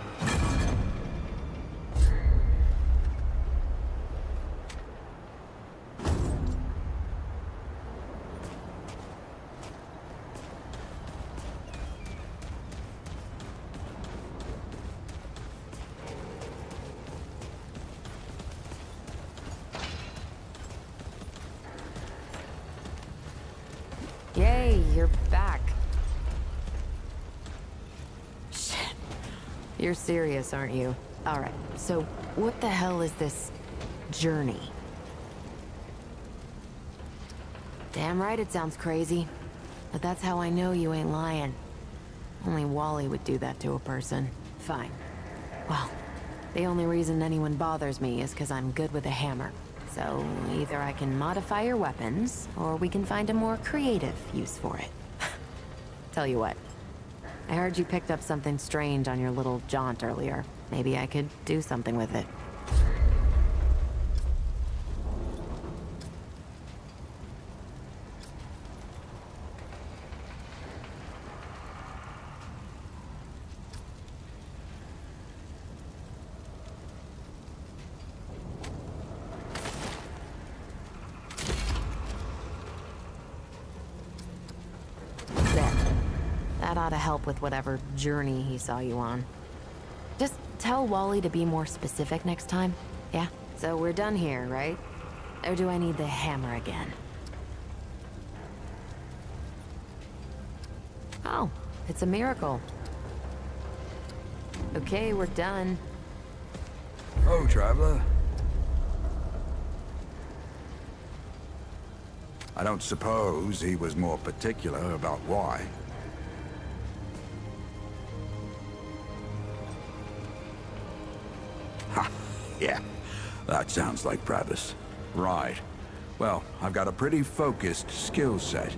Yay, you're back. Shit. You're serious, aren't you? Alright, so what the hell is this journey? Damn right it sounds crazy. But that's how I know you ain't lying. Only Wally would do that to a person. Fine. Well, the only reason anyone bothers me is because I'm good with a hammer. So, either I can modify your weapons, or we can find a more creative use for it. Tell you what, I heard you picked up something strange on your little jaunt earlier. Maybe I could do something with it. That ought to help with whatever journey he saw you on. Just tell Wally to be more specific next time, yeah? So we're done here, right? Or do I need the hammer again? Oh, it's a miracle. Okay, we're done. Oh, traveler. I don't suppose he was more particular about why. Ha! Yeah, that sounds like Brabus. Right. Well, I've got a pretty focused skill set.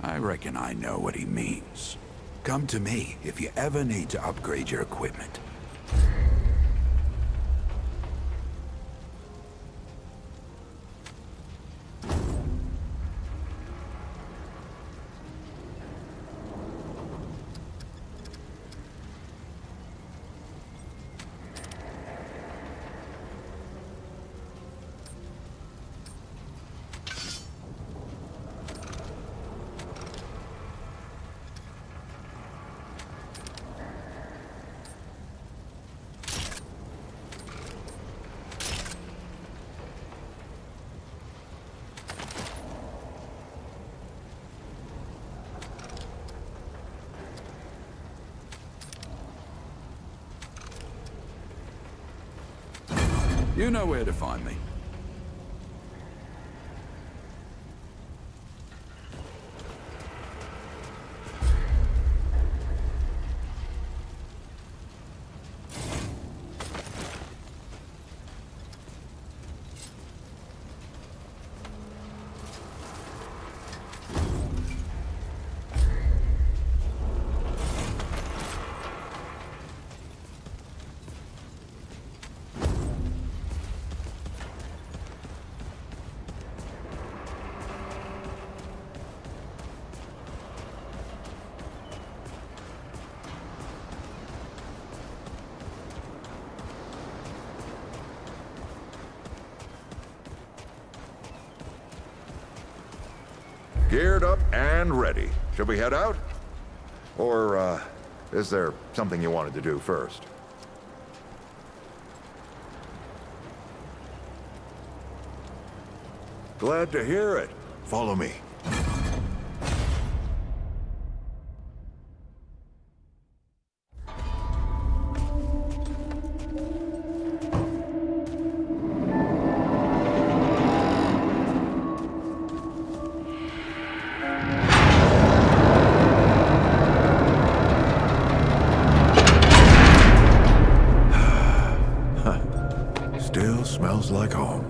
I reckon I know what he means. Come to me if you ever need to upgrade your equipment. You know where to find me. Geared up and ready. Should we head out? Or, is there something you wanted to do first? Glad to hear it. Follow me. Still smells like home.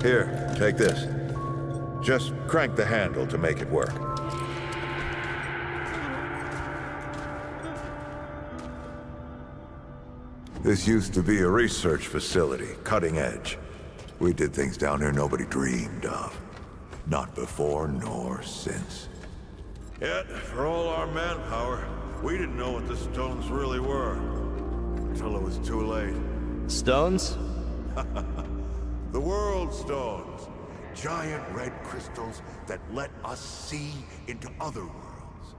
Here, take this. Just crank the handle to make it work. This used to be a research facility, cutting edge. We did things down here nobody dreamed of. Not before nor since. Yet, for all our manpower, we didn't know what the stones really were. Until it was too late. Stones? The World Stones. Giant red crystals that let us see into other worlds.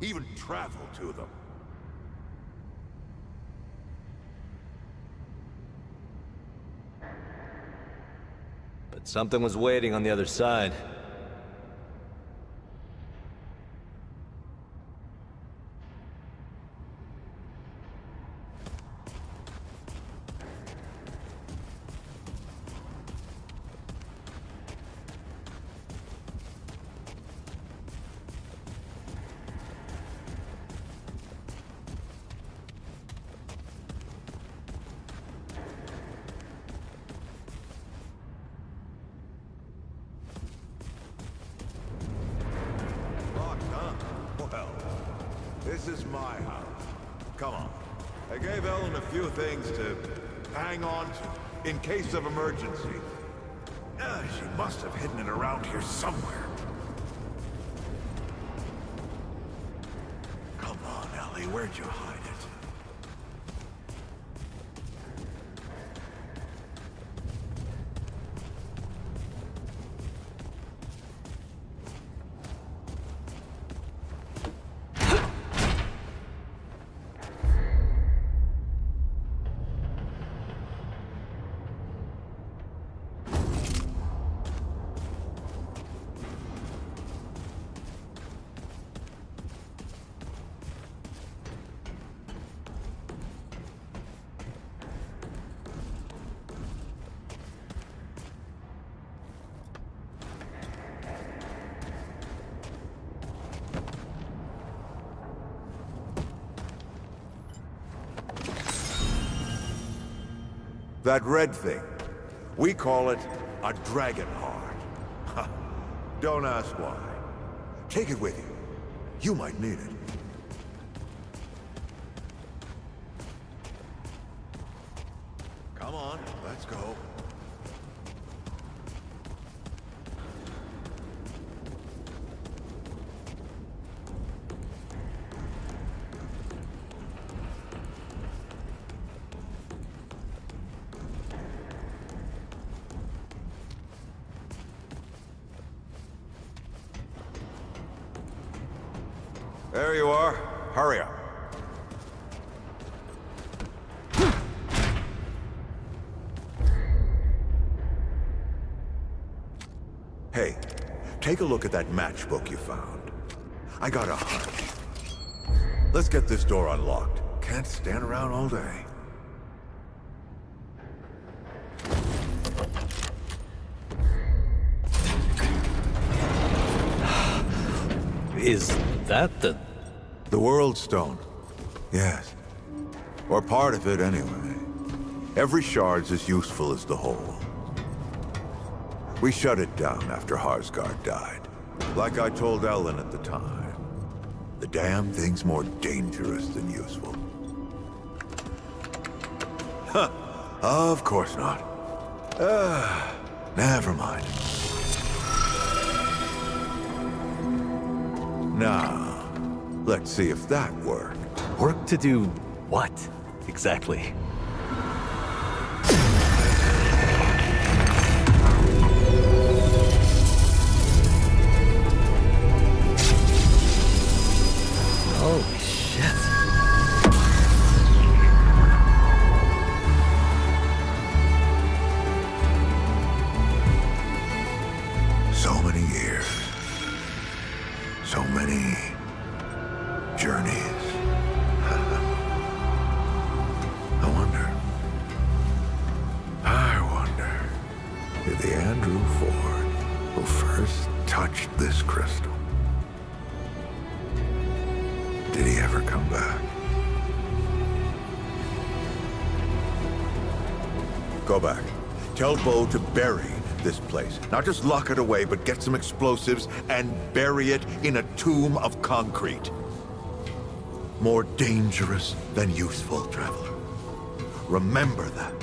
Even travel to them. But something was waiting on the other side. Well, this is my house. Come on. I gave Ellen a few things to hang on to, in case of emergency. She must have hidden it around here somewhere. Come on, Ellie, where'd you hide it? That red thing. We call it a dragon heart. Don't ask why. Take it with you. You might need it. Come on, let's go. There you are. Hurry up. Hey, take a look at that matchbook you found. I got a hunch. Let's get this door unlocked. can't stand around all day. Is that the... The World Stone. Yes. Or part of it, anyway. Every shard's as useful as the whole. We shut it down after Harsgard died. Like I told Ellen at the time. The damn thing's more dangerous than useful. Huh. Of course not. Never mind. Now, let's see if that worked. Work to do what, exactly? Holy shit. So many years. So many journeys. I wonder, did the Andrew Ford who first touched this crystal, did he ever come back? Go back. Tell Bo to bury this place. Not just lock it away, but get some explosives and bury it in a tomb of concrete. More dangerous than useful, traveler. Remember that.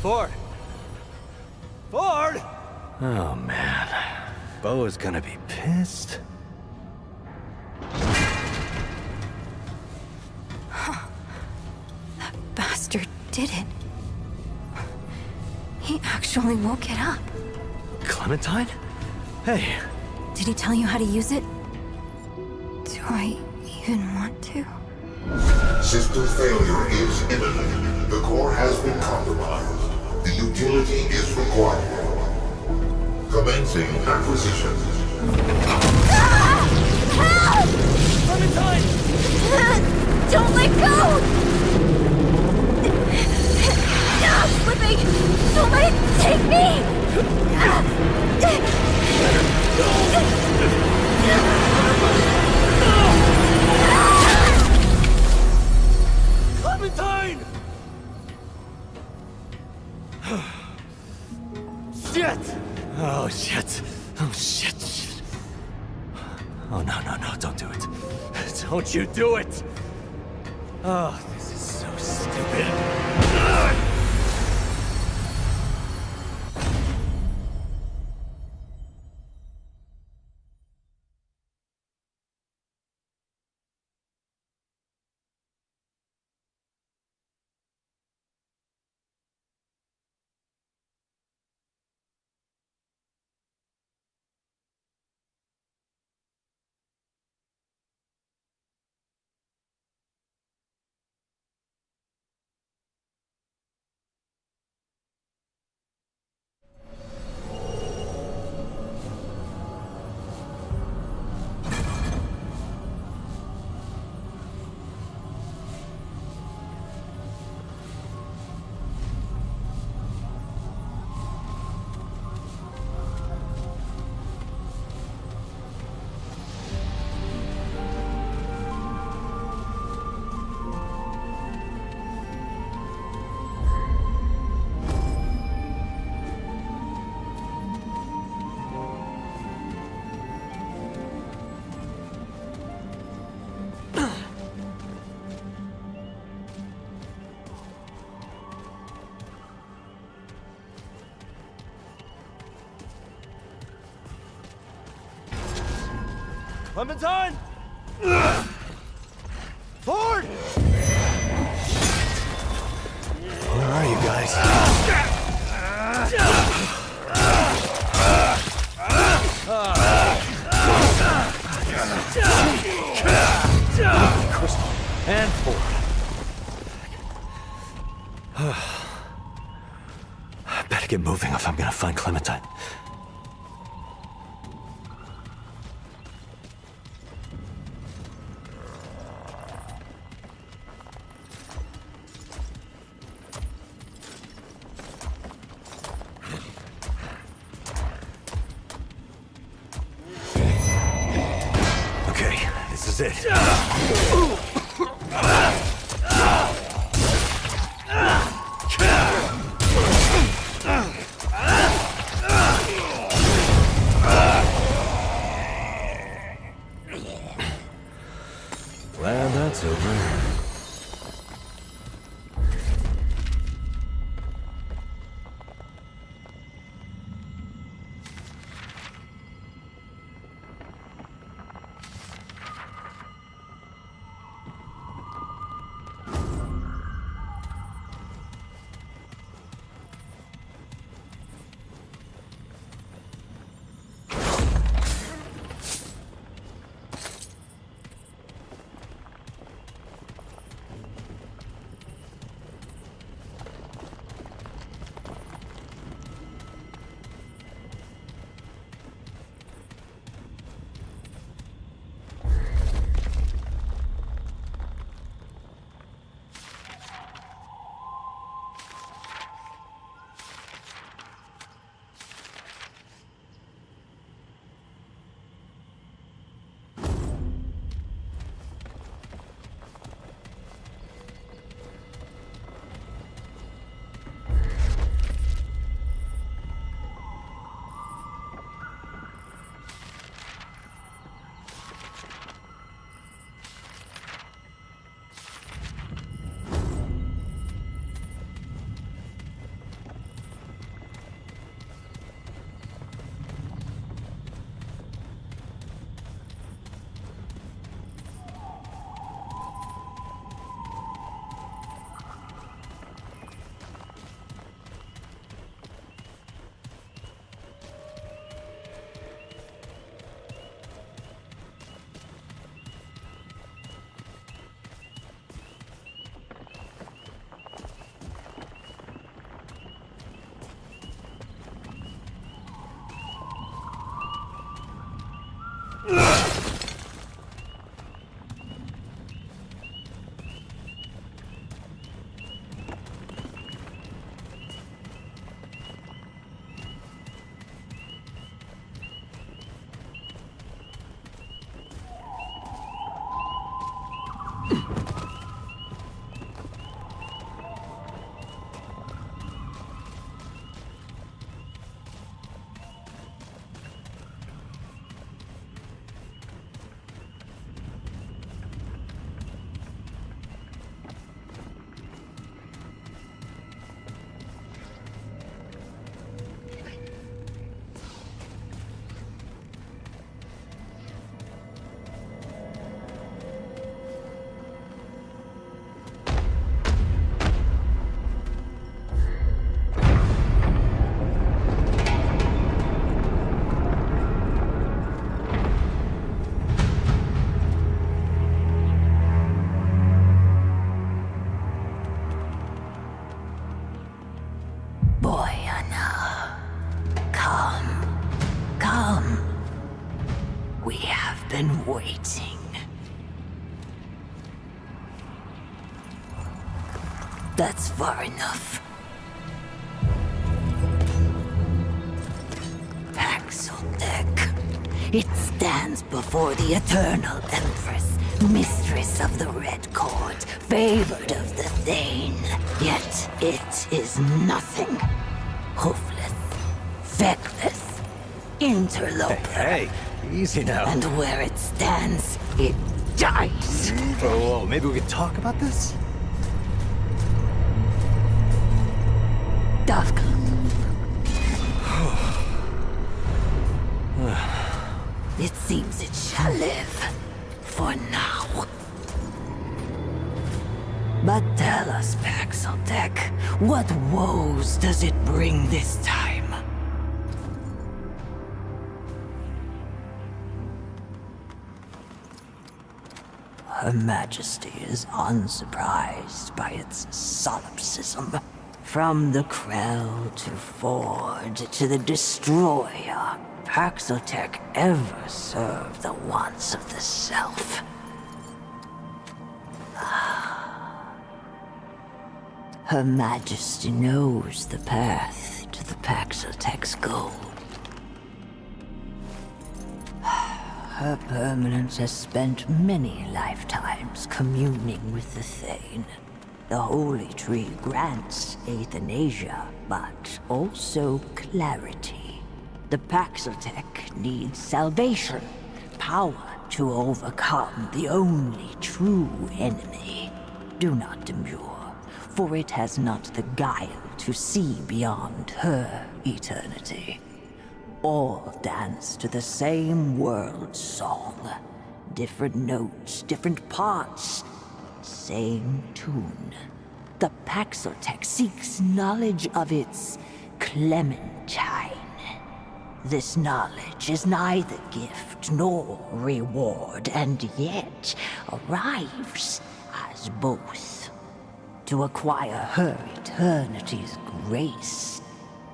Ford! Ford! Oh, man. Bo is gonna be pissed. That bastard did it. He actually woke it up. Clementine? Hey. Did he tell you how to use it? Do I even want to? System failure is imminent. The core has been compromised. The utility is required. Commencing acquisition. Help! Clementine! Don't let go! No, I'm slipping! Don't let it take me! Clementine! Shit! Oh, shit. Oh, shit. Oh, no, don't do it. Don't you do it! Oh, this is so stupid. Clementine! Ford! Where are you guys? Crystal and Ford. I better get moving if I'm gonna find Clementine. it. Glad that's over. been waiting. That's far enough. Paxel-Deck. It stands before the Eternal Empress, Mistress of the Red Court, favored of the Thane. Yet it is nothing. Hoofless, feckless, interloper. Hey, easy now. And where it stands, it dies. Whoa, maybe we could talk about this? Dafka. It seems it shall live. For now. But tell us, Paxel-Deck, what woes does it bring this time? Her Majesty is unsurprised by its solipsism. From the Krell to Ford to the Destroyer, Paxel-Deck ever served the wants of the self. Her Majesty knows the path to the Paxel-Deck's goal. Her permanence has spent many lifetimes communing with the Thane. The Holy Tree grants euthanasia, but also clarity. The Paxeltech needs salvation, power to overcome the only true enemy. Do not demur, for it has not the guile to see beyond her eternity. All dance to the same world song. Different notes, different parts, same tune. The Paxeltech seeks knowledge of its Clementine. This knowledge is neither gift nor reward, and yet arrives as both. To acquire her eternity's grace,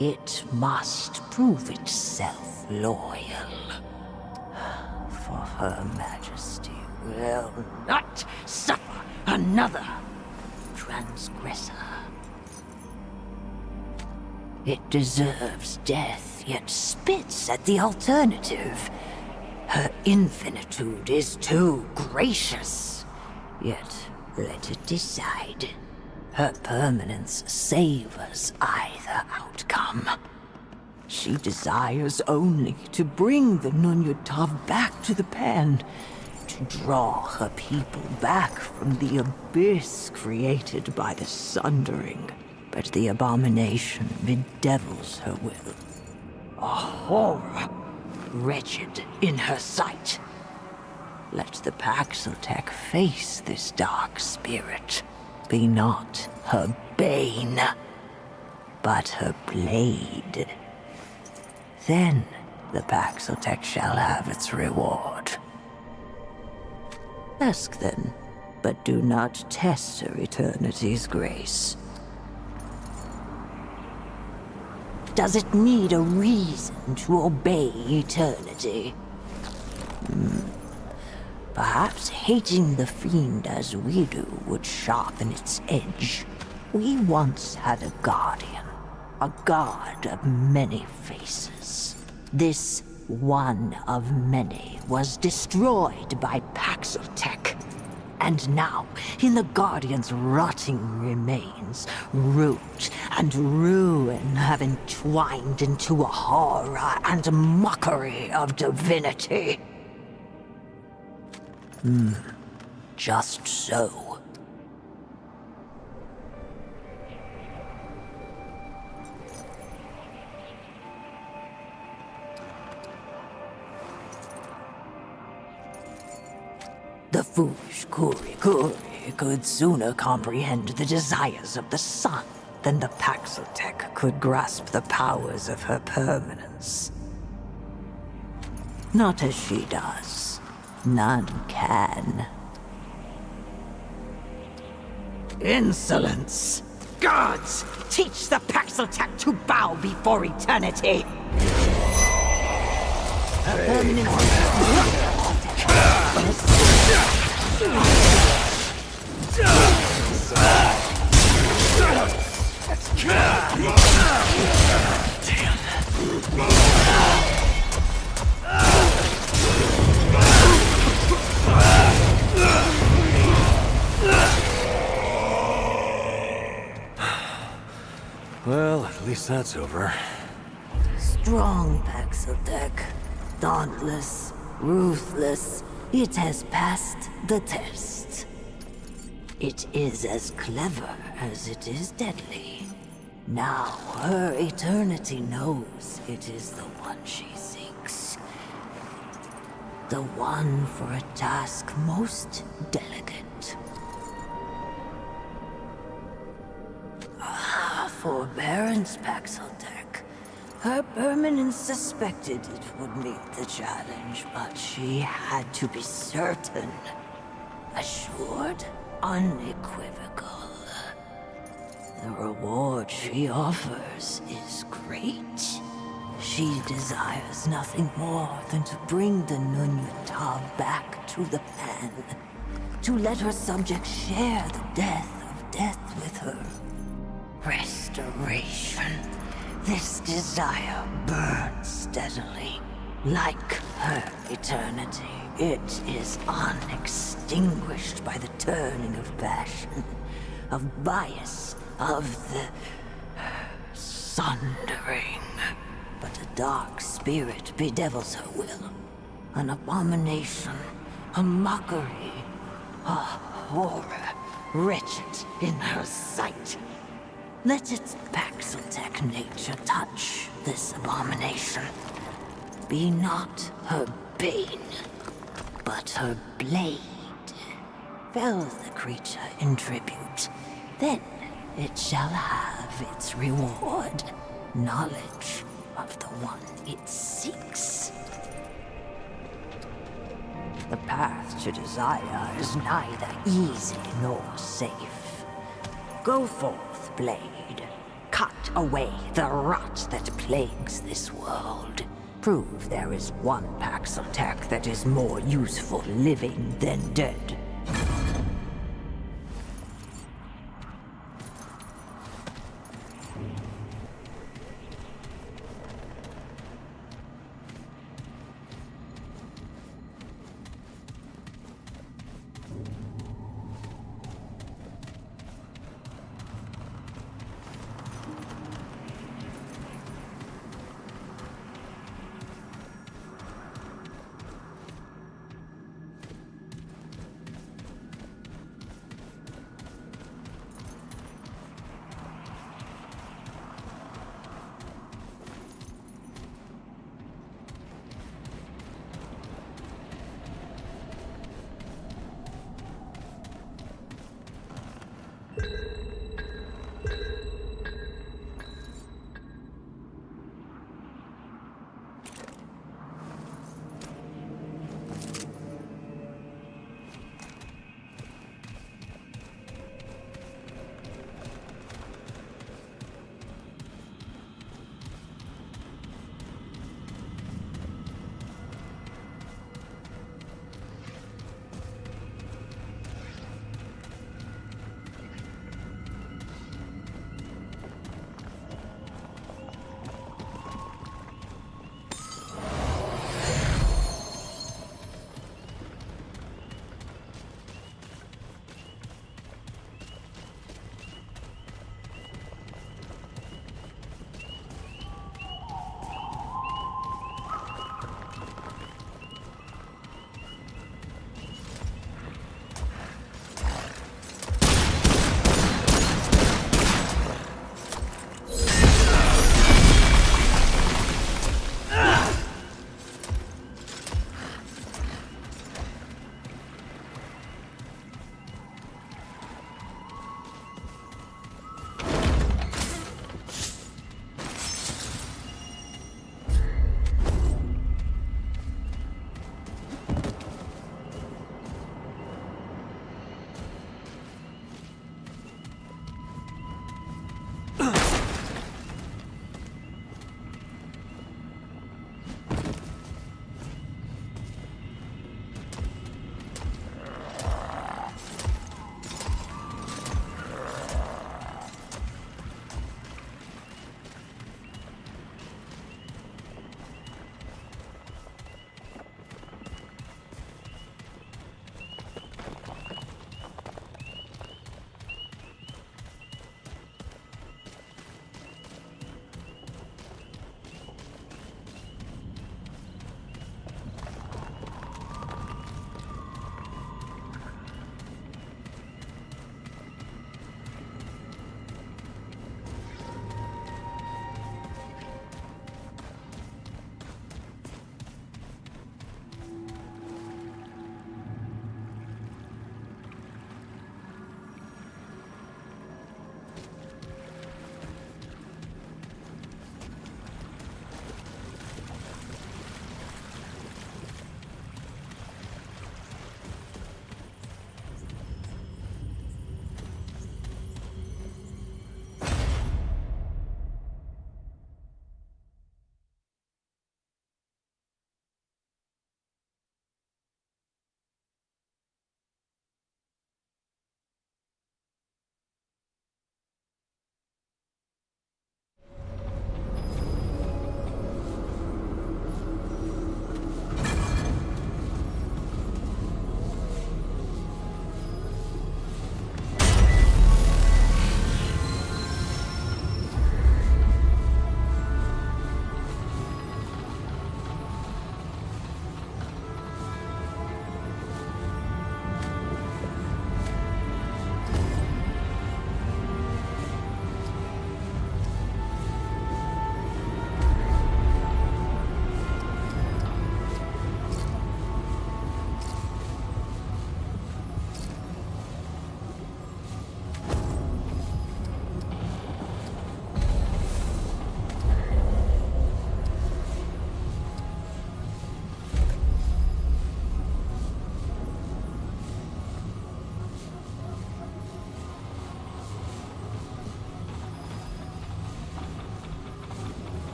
it must prove itself loyal. For Her Majesty will not suffer another transgressor. It deserves death, yet spits at the alternative. Her infinitude is too gracious, yet let it decide. Her permanence savors either outcome. She desires only to bring the Nunyatav back to the Pan, to draw her people back from the abyss created by the Sundering. But the abomination bedevils her will. A horror, wretched in her sight. Let the Paxeltech face this dark spirit. Be not her bane, but her blade. Then the Paxeltech shall have its reward. Ask then, but do not test her eternity's grace. Does it need a reason to obey eternity? Perhaps hating the fiend as we do would sharpen its edge. We once had a guardian, a god of many faces. This one of many was destroyed by Paxeltech. And now, in the Guardian's rotting remains, root and ruin have entwined into a horror and mockery of divinity. Just so. The foolish Kuri could sooner comprehend the desires of the sun than the Paxeltech could grasp the powers of her permanence. Not as she does. None can. Insolence! Gods! Teach the Paxeltech to bow before eternity! Her permanence... Well, at least that's over. Strong Paxeltech. Dauntless, ruthless. It has passed the test. It is as clever as it is deadly. Now her eternity knows it is the one she seeks. The one for a task most delicate. Forbearance, Paxeltech. Her permanence suspected it would meet the challenge, but she had to be certain. Assured, unequivocal. The reward she offers is great. She desires nothing more than to bring the Nunyatav back to the Pan. To let her subjects share the death of death with her. Restoration. This desire burns steadily. Like her eternity, it is unextinguished by the turning of passion, of bias, of the sundering. But a dark spirit bedevils her will, an abomination, a mockery, a horror, wretched in her sight. Let its Paxotech nature touch this abomination. Be not her bane, but her blade. Fell the creature in tribute, then it shall have its reward. Knowledge of the one it seeks. The path to desire is neither easy nor safe. Go forth, blade. Cut away the rot that plagues this world. Prove there is one Paxotech that is more useful living than dead.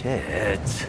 Shit.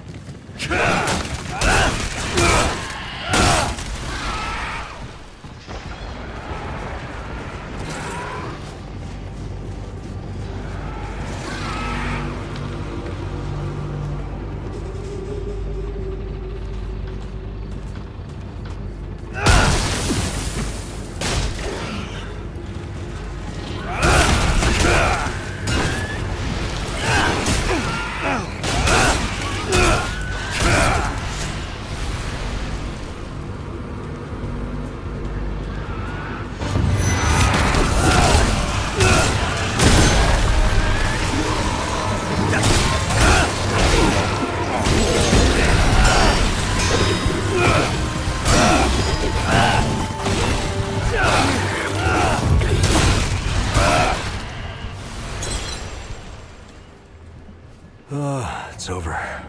It's over.